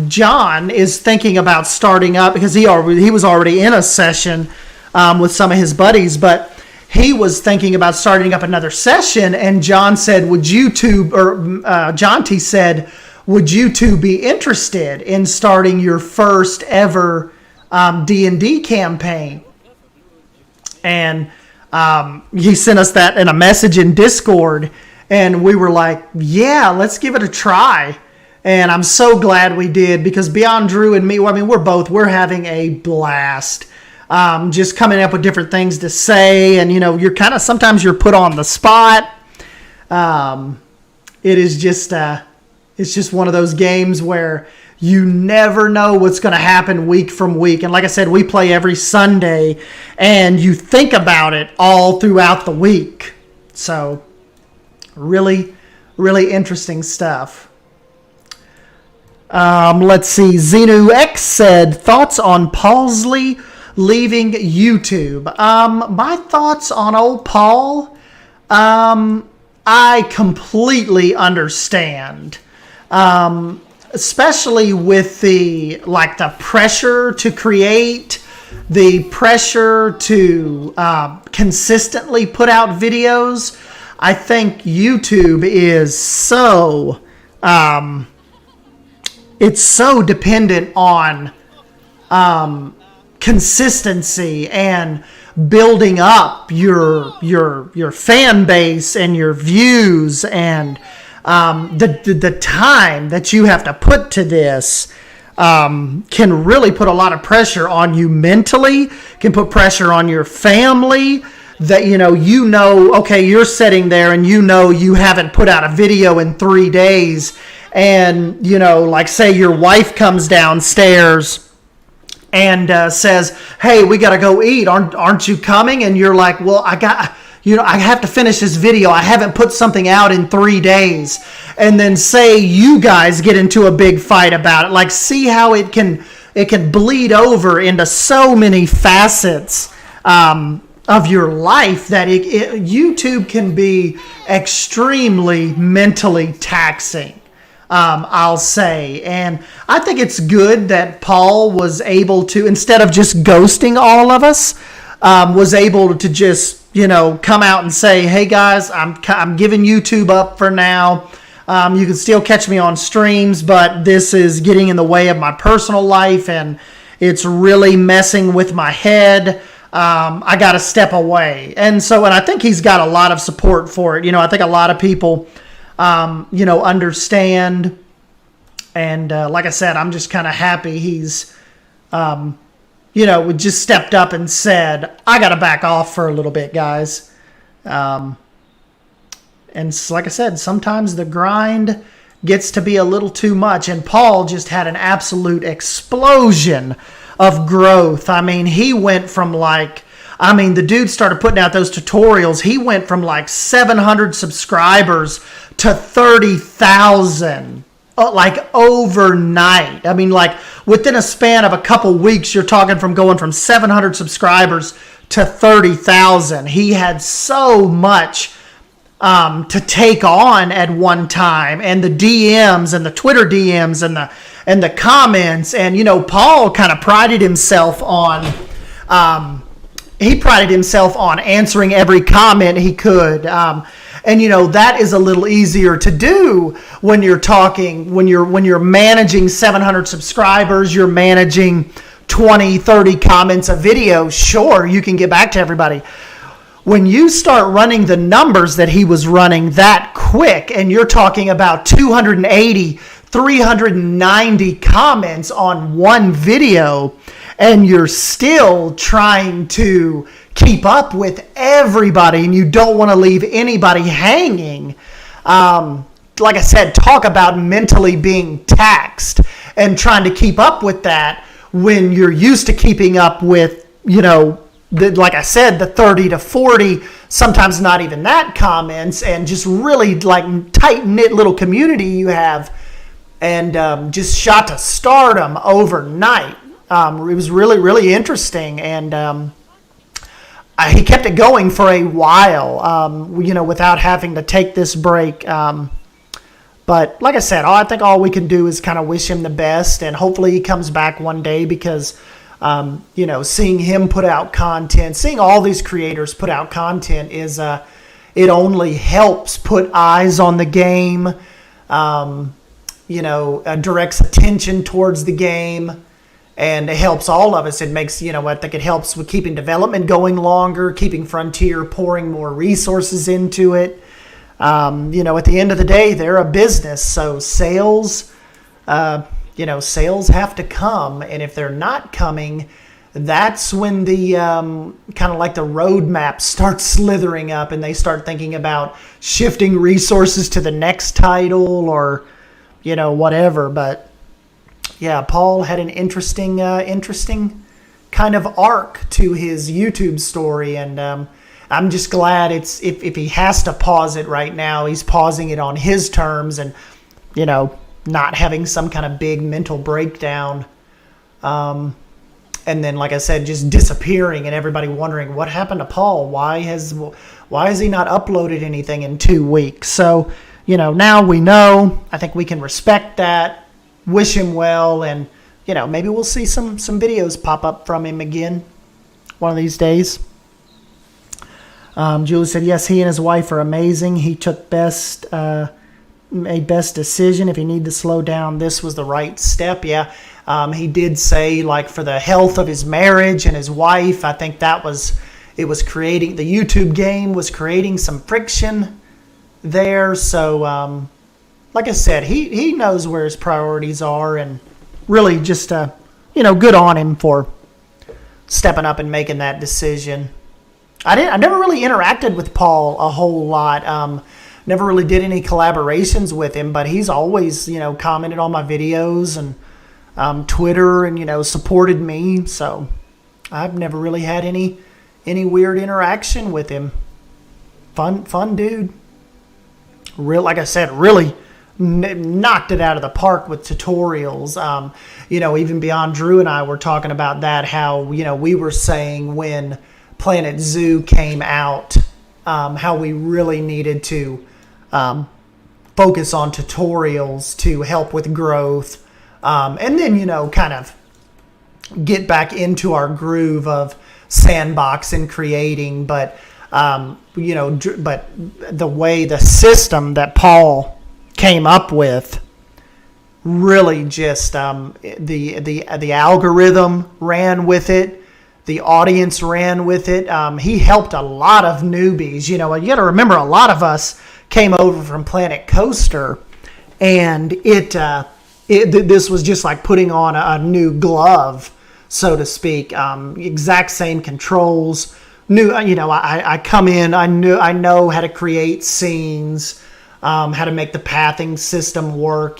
John is thinking about starting up, because he was already in a session with some of his buddies. But he was thinking about starting up another session. And John said, Jonty said, would you 2 be interested in starting your first ever D&D campaign? And he sent us that in a message in Discord, and we were like, yeah, let's give it a try. And I'm so glad we did, because Beyond Drew and me, we're having a blast. Just coming up with different things to say, and you're kind of, sometimes you're put on the spot. It is just it's just one of those games where you never know what's going to happen week from week. And like I said, we play every Sunday, and you think about it all throughout the week. So really, really interesting stuff. Let's see. Xenu X said, thoughts on Paulsley leaving YouTube. My thoughts on old Paul, I completely understand. Especially with the pressure to create, the pressure to consistently put out videos. I think YouTube is it's so dependent on consistency and building up your fan base and your views, and the time that you have to put to this can really put a lot of pressure on you mentally, can put pressure on your family, that okay, you're sitting there and you haven't put out a video in 3 days, and, like say your wife comes downstairs and says, hey, we got to go eat. Aren't you coming? And you're like, well, I have to finish this video. I haven't put something out in 3 days. And then say you guys get into a big fight about it. Like, see how it can bleed over into so many facets of your life that YouTube can be extremely mentally taxing. I'll say. And I think it's good that Paul was able to, instead of just ghosting all of us, was able to just, come out and say, hey guys, I'm giving YouTube up for now. You can still catch me on streams, but this is getting in the way of my personal life and it's really messing with my head. I got to step away. And I think he's got a lot of support for it. I think a lot of people understand. And like I said, I'm just kind of happy he's, just stepped up and said, I got to back off for a little bit, guys. And like I said, sometimes the grind gets to be a little too much. And Paul just had an absolute explosion of growth. I mean, he went from the dude started putting out those tutorials. He went from 700 subscribers to 30,000, overnight. I mean, within a span of a couple weeks, you're talking from going from 700 subscribers to 30,000. He had so much to take on at one time, and the DMs and the Twitter DMs and the comments. And, Paul kind of prided himself on, answering every comment he could. And that is a little easier to do when you're managing 700 subscribers, you're managing 20, 30 comments a video. Sure, you can get back to everybody. When you start running the numbers that he was running that quick, and you're talking about 280, 390 comments on one video, and you're still trying to keep up with everybody, and you don't want to leave anybody hanging. Like I said, talk about mentally being taxed and trying to keep up with that when you're used to keeping up with, like I said, the 30 to 40, sometimes not even that comments, and just really tight-knit little community you have, and just shot to stardom overnight. It was really, really interesting, and he kept it going for a while, without having to take this break. But like I said, I think all we can do is kind of wish him the best, and hopefully he comes back one day, because seeing him put out content, seeing all these creators put out content is it only helps put eyes on the game, directs attention towards the game, and it helps all of us. It makes, I think it helps with keeping development going longer, keeping Frontier pouring more resources into it. At the end of the day, they're a business, so sales have to come, and if they're not coming, that's when the kind of the roadmap starts slithering up, and they start thinking about shifting resources to the next title or, whatever. But yeah, Paul had an interesting kind of arc to his YouTube story, and I'm just glad if he has to pause it right now, he's pausing it on his terms, and not having some kind of big mental breakdown, and then, like I said, just disappearing, and everybody wondering what happened to Paul. Why has he not uploaded anything in 2 weeks? So now we know. I think we can respect that, wish him well, and maybe we'll see some videos pop up from him again one of these days. Julie said, yes, he and his wife are amazing. He took made best decision. If he needed to slow down, this was the right step. Yeah, he did say, for the health of his marriage and his wife, I think it was creating, the YouTube game was creating some friction there. So, like I said, he knows where his priorities are, and really just, good on him for stepping up and making that decision. I never really interacted with Paul a whole lot. never really did any collaborations with him, but he's always, commented on my videos and Twitter and, supported me. So I've never really had any weird interaction with him. Fun dude. Like I said, really knocked it out of the park with tutorials. Even beyond Drew and I were talking about that, how, we were saying when Planet Zoo came out, how we really needed to focus on tutorials to help with growth. And then, kind of get back into our groove of sandbox and creating. But, but the way the system that Paul came up with really just the algorithm ran with it. The audience ran with it. He helped a lot of newbies. You got to remember, a lot of us came over from Planet Coaster, and this was just like putting on a new glove, so to speak. Exact same controls. I come in. I know how to create scenes, how to make the pathing system work.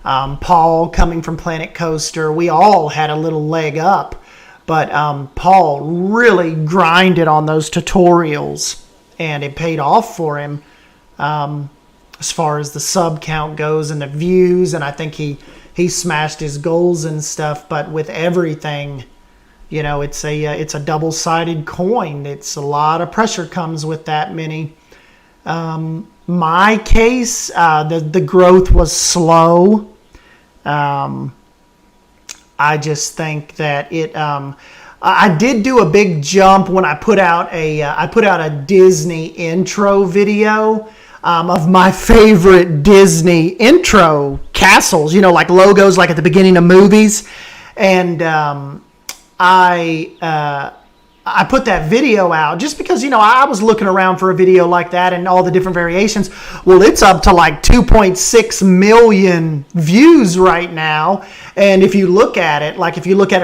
Paul coming from Planet Coaster, we all had a little leg up. But Paul really grinded on those tutorials, and it paid off for him as far as the sub count goes and the views. And I think he smashed his goals and stuff. But with everything, it's a double-sided coin. It's a lot of pressure comes with that many. My case, the growth was slow. I just think that I did do a big jump when I put out a Disney intro video of my favorite Disney intro castles, like logos, like at the beginning of movies. And I put that video out just because, I was looking around for a video like that and all the different variations. Well, it's up to like 2.6 million views right now. And if you look at it,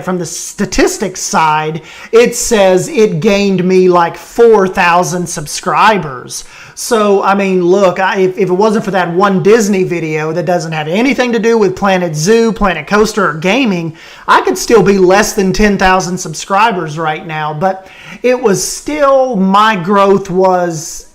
from the statistics side, it says it gained me like 4,000 subscribers. So, I mean, look, if it wasn't for that one Disney video that doesn't have anything to do with Planet Zoo, Planet Coaster, or gaming, I could still be less than 10,000 subscribers right now. But it was still, my growth was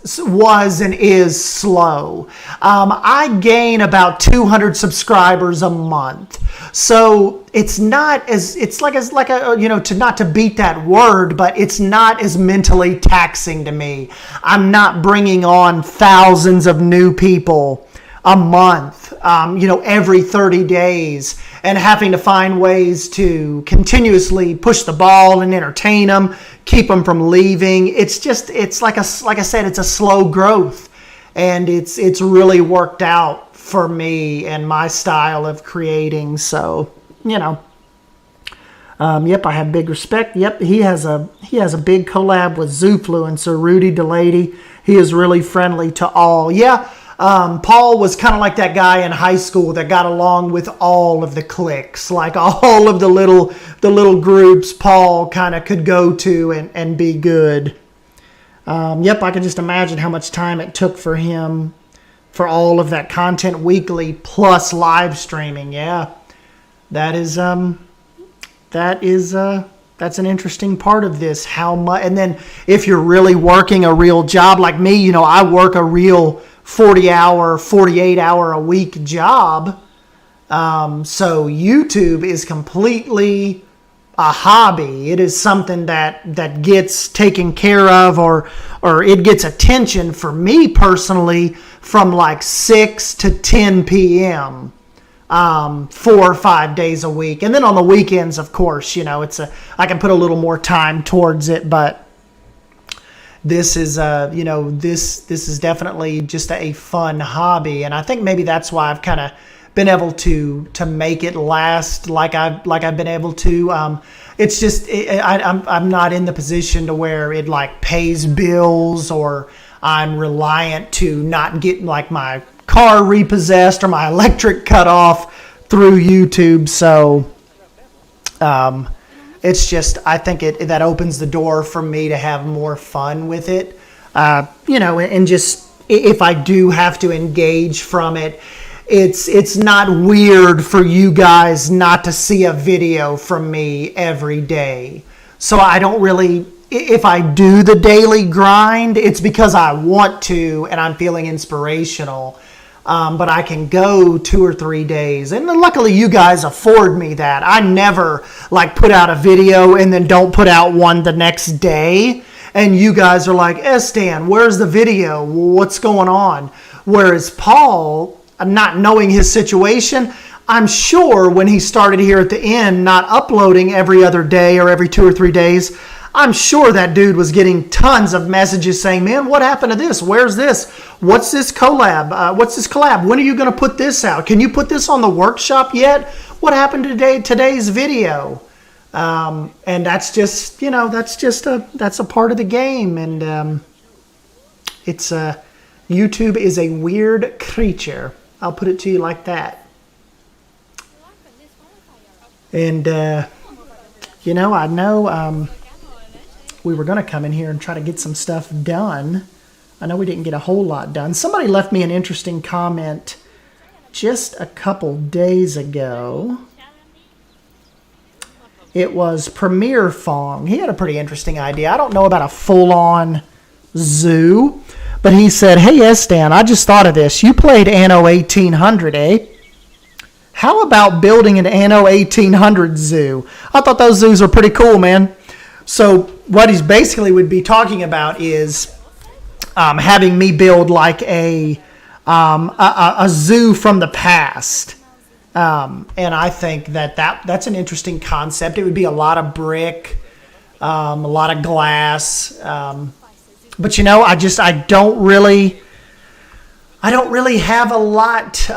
and is slow. I gain about 200 subscribers a month. So it's not as, not to beat that word, but it's not as mentally taxing to me. I'm not bringing on thousands of new people a month, every 30 days, and having to find ways to continuously push the ball and entertain them, keep them from leaving. It's like I said, it's a slow growth, and it's really worked out for me and my style of creating. So, yep, I have big respect. Yep, he has a big collab with Zoofluencer, Rudy Delady. He is really friendly to all. Yeah. Paul was kind of like that guy in high school that got along with all of the cliques, like all of the little groups Paul kind of could go to and be good. Yep, I can just imagine how much time it took for him for all of that content weekly plus live streaming. Yeah, that's an interesting part of this. How much, and then if you're really working a real job like me, I work a real 40-hour, 48-hour a week job. So YouTube is completely a hobby. It is something that gets taken care of, or it gets attention for me personally from like 6 to 10 p.m. 4 or 5 days a week. And then on the weekends, of course, I can put a little more time towards it, but this is, this is definitely just a fun hobby, and I think maybe that's why I've kind of been able to make it last like I've been able to. It's just I'm not in the position to where it like pays bills, or I'm reliant to not get like my car repossessed or my electric cut off through YouTube. So it's just, I think that opens the door for me to have more fun with it, and just if I do have to engage from it, it's not weird for you guys not to see a video from me every day. So I don't really, if I do the daily grind, it's because I want to and I'm feeling inspirational. But I can go 2 or 3 days. And luckily you guys afford me that. I never like put out a video and then don't put out one the next day. And you guys are like, Stan, where's the video? What's going on? Whereas Paul, not knowing his situation, I'm sure when he started here at the end, not uploading every other day or every 2 or 3 days, I'm sure that dude was getting tons of messages saying, man, what happened to this? Where's this? What's this collab? What's this collab? When are you going to put this out? Can you put this on the workshop yet? What happened to today's video? And that's just, that's a part of the game. And it's YouTube is a weird creature. I'll put it to you like that. And, I know we were going to come in here and try to get some stuff done. I know we didn't get a whole lot done. Somebody left me an interesting comment just a couple days ago. It was Premier Fong. He had a pretty interesting idea. I don't know about a full-on zoo, but he said, hey, Stan, I just thought of this. You played Anno 1800, eh? How about building an Anno 1800 zoo? I thought those zoos were pretty cool, man. So what he's basically would be talking about is having me build like a zoo from the past. And I think that's an interesting concept. It would be a lot of brick, a lot of glass. But I don't really have a lot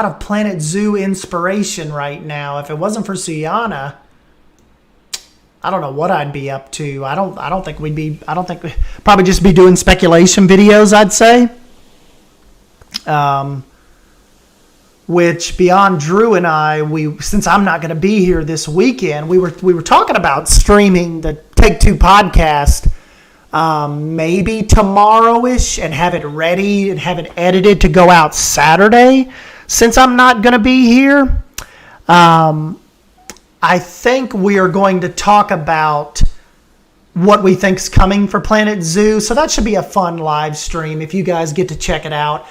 of Planet Zoo inspiration right now. If it wasn't for Suyana, I don't know what I'd be up to. I don't think we'd probably just be doing speculation videos, I'd say. Which beyond Drew and I, since I'm not going to be here this weekend, we were talking about streaming the Take Two podcast maybe tomorrow-ish and have it ready and have it edited to go out Saturday. Since I'm not going to be here, I think we are going to talk about what we think's coming for Planet Zoo. So that should be a fun live stream if you guys get to check it out.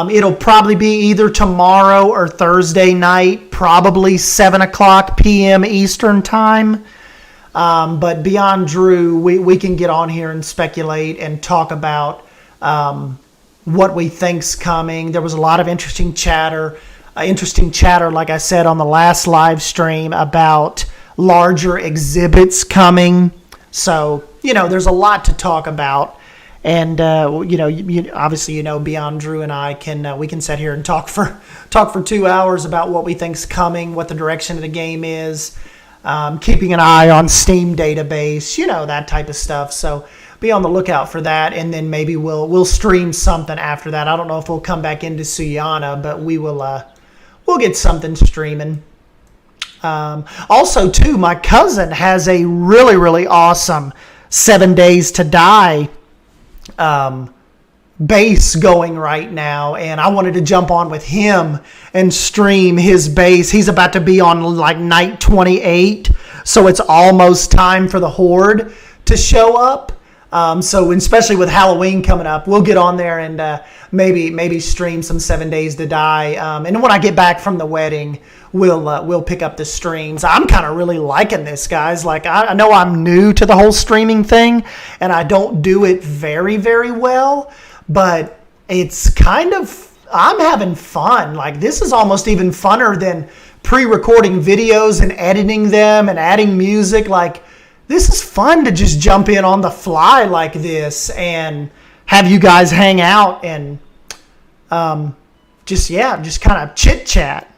It'll probably be either tomorrow or Thursday night, probably 7 o'clock p.m. Eastern time. But beyond Drew, we can get on here and speculate and talk about what we think's coming. There was a lot of interesting chatter, like I said on the last live stream, about larger exhibits coming. So, there's a lot to talk about. And, obviously, beyond Drew and I we can sit here and talk for 2 hours about what we think's coming, what the direction of the game is, keeping an eye on Steam database, that type of stuff. So be on the lookout for that. And then maybe we'll stream something after that. I don't know if we'll come back into Suyana, but we'll get something streaming. Also, too, my cousin has a really, really awesome 7 Days to Die base going right now, and I wanted to jump on with him and stream his base. He's about to be on like night 28, so it's almost time for the Horde to show up. So especially with Halloween coming up, we'll get on there and maybe stream some 7 Days to Die. And when I get back from the wedding, we'll pick up the streams. I'm kind of really liking this, guys. Like I know I'm new to the whole streaming thing, and I don't do it very, very well, but it's I'm having fun. Like this is almost even funner than pre-recording videos and editing them and adding music. Like this is fun to just jump in on the fly like this and have you guys hang out and just kind of chit chat.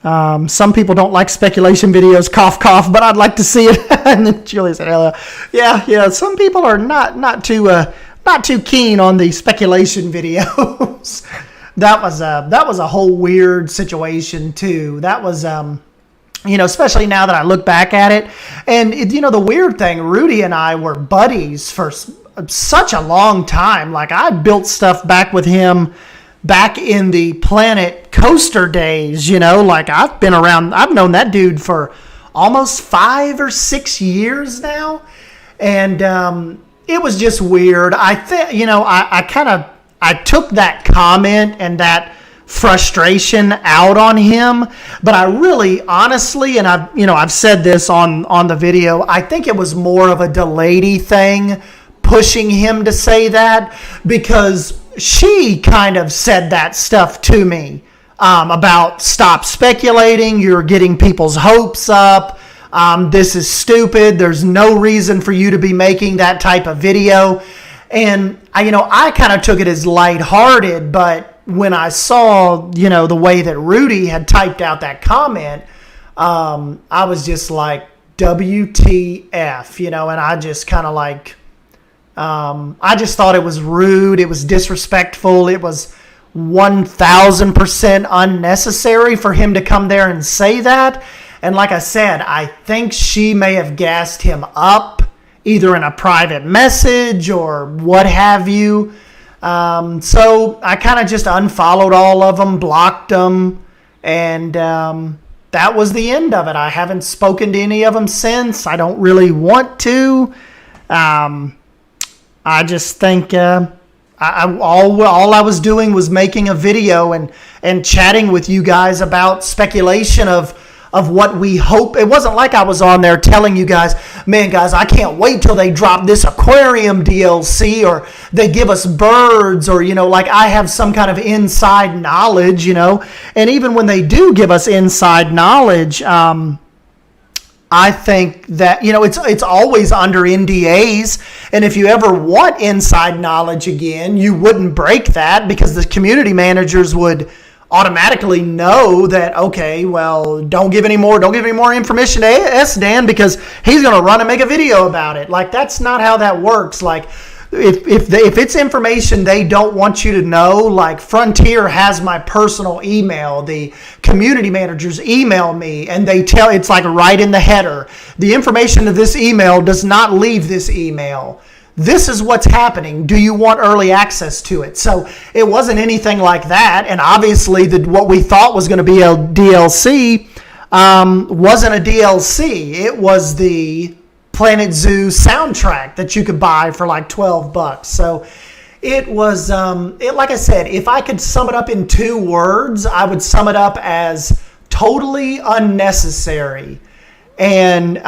Some people don't like speculation videos, cough, cough, but I'd like to see it. And then Julie said, hello. Yeah. Some people are not too keen on the speculation videos. That was a whole weird situation too. That was, especially now that I look back at it. And, the weird thing, Rudy and I were buddies for such a long time. Like, I built stuff back with him back in the Planet Coaster days, you know. Like, I've known that dude for almost 5 or 6 years now. And it was just weird. I think, you know, I took that comment and that frustration out on him, but I really honestly, and I've said this on the video, I think it was more of a Delaney thing pushing him to say that, because she kind of said that stuff to me about stop speculating, you're getting people's hopes up, this is stupid, there's no reason for you to be making that type of video. And I kind of took it as lighthearted, but when I saw, the way that Rudy had typed out that comment, I was just like, WTF, and I just kind of like, I just thought it was rude. It was disrespectful. It was 1,000% unnecessary for him to come there and say that. And like I said, I think she may have gassed him up either in a private message or what have you. So I kind of just unfollowed all of them, blocked them, and that was the end of it. I haven't spoken to any of them since. I don't really want to. I just think all I was doing was making a video and chatting with you guys about speculation of what we hope. It wasn't like I was on there telling you guys, man, guys, I can't wait till they drop this aquarium DLC or they give us birds or, like I have some kind of inside knowledge, And even when they do give us inside knowledge, I think that, it's always under NDAs. And if you ever want inside knowledge again, you wouldn't break that because the community managers would automatically know that, okay, well, don't give any more information to S-Dan because he's going to run and make a video about it. Like, that's not how that works. Like, if it's information they don't want you to know, like Frontier has my personal email, the community managers email me and they tell, it's like right in the header, the information of this email does not leave this email. This is what's happening. Do you want early access to it? So it wasn't anything like that. And obviously what we thought was going to be a DLC wasn't a DLC. It was the Planet Zoo soundtrack that you could buy for like $12. So it was, like I said, if I could sum it up in 2 words, I would sum it up as totally unnecessary. And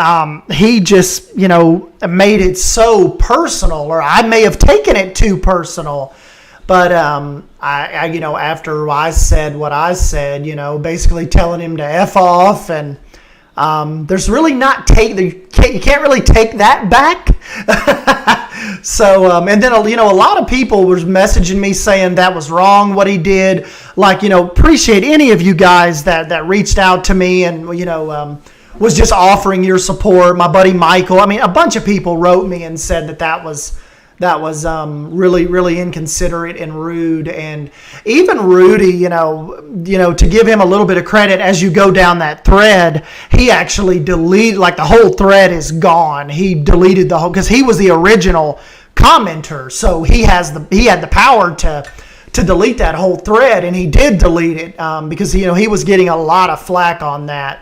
he just, made it so personal, or I may have taken it too personal. But I after I said what I said, basically telling him to F off, and there's really you can't really take that back. So, and then, a lot of people were messaging me saying that was wrong what he did. Like, appreciate any of you guys that reached out to me and, was just offering your support. My buddy Michael, a bunch of people wrote me and said that was really, really inconsiderate and rude. And even Rudy, to give him a little bit of credit, as you go down that thread, he actually deleted, like the whole thread is gone. He deleted the whole, because he was the original commenter, so he had the power to delete that whole thread, and he did delete it because he was getting a lot of flack on that.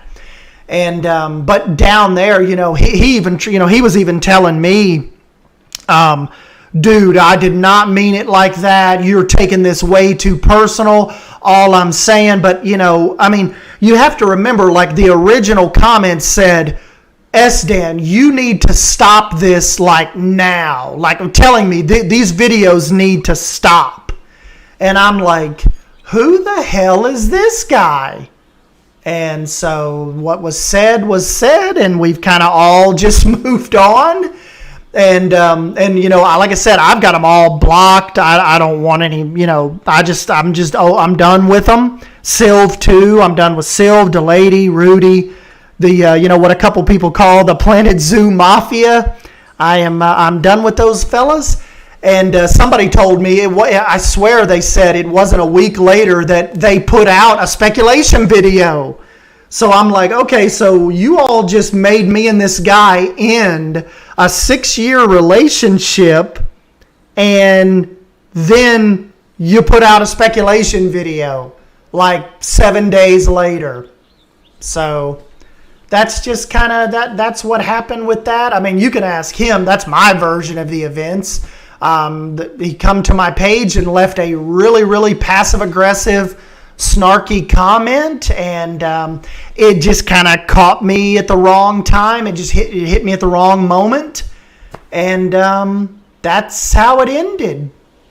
And but down there, he even he was even telling me, dude, I did not mean it like that. You're taking this way too personal. All I'm saying, but you have to remember, like the original comment said, S-Dan, you need to stop this like now. Like I'm telling me, these videos need to stop. And I'm like, who the hell is this guy? And so what was said, and we've kind of all just moved on. And like I said, I've got them all blocked. I don't want any, I'm done with them. Sylv too. I'm done with Sylv, Delady, Rudy, the, what a couple people call the Planet Zoo Mafia. I'm done with those fellas. And somebody told me, I swear they said it wasn't a week later that they put out a speculation video. So I'm like, okay, so you all just made me and this guy end a 6-year relationship and then you put out a speculation video like 7 days later. So that's just kind of that's what happened with that. I mean, you can ask him. That's my version of the events. He come to my page and left a really, really passive-aggressive, snarky comment, and it just kind of caught me at the wrong time. It just hit me at the wrong moment, and that's how it ended.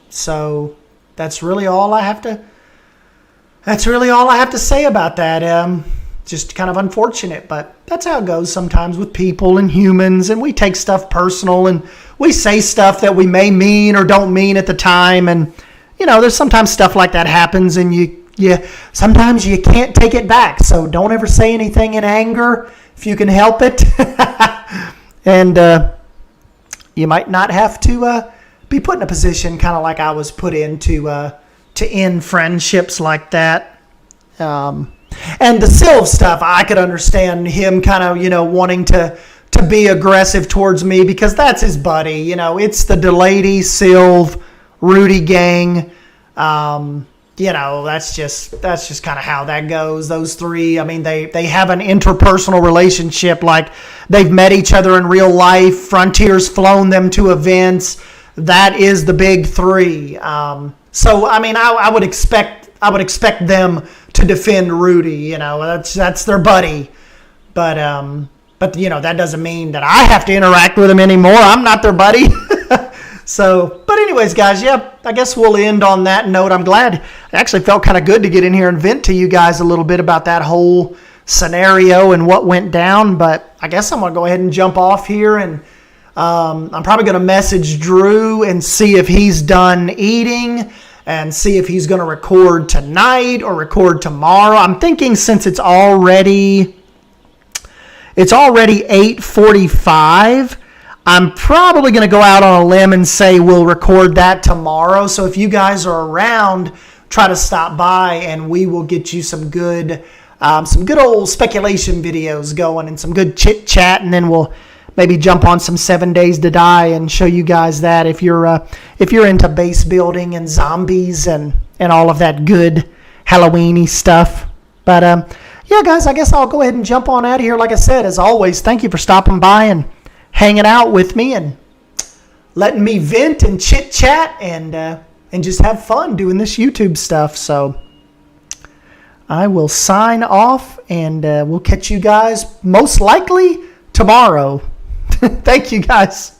So that's really all I have to. That's really all I have to say about that. Just kind of unfortunate, but that's how it goes sometimes with people and humans, and we take stuff personal, and we say stuff that we may mean or don't mean at the time, and there's sometimes stuff like that happens, and sometimes you can't take it back, so don't ever say anything in anger if you can help it. And you might not have to be put in a position kind of like I was put in to end friendships like that. And the Sylv stuff, I could understand him kind of, wanting to be aggressive towards me because that's his buddy. It's the Delady, Sylv, Rudy gang. That's just kind of how that goes. Those three, I mean, they have an interpersonal relationship. Like, they've met each other in real life. Frontier's flown them to events. That is the big three. So, I mean, I would expect them to defend Rudy. That's their buddy. But that doesn't mean that I have to interact with him anymore. I'm not their buddy. So, but anyways, guys, I guess we'll end on that note. I'm glad. It actually felt kind of good to get in here and vent to you guys a little bit about that whole scenario and what went down. But I guess I'm going to go ahead and jump off here, and I'm probably going to message Drew and see if he's done eating and see if he's going to record tonight or record tomorrow. I'm thinking since it's already 8:45, I'm probably going to go out on a limb and say we'll record that tomorrow. So if you guys are around, try to stop by and we will get you some good old speculation videos going and some good chit chat, and then we'll maybe jump on some 7 Days to Die and show you guys that if you're into base building and zombies and all of that good Halloween-y stuff. But guys, I guess I'll go ahead and jump on out of here. Like I said, as always, thank you for stopping by and hanging out with me and letting me vent and chit chat and just have fun doing this YouTube stuff. So I will sign off, and we'll catch you guys most likely tomorrow. Thank you, guys.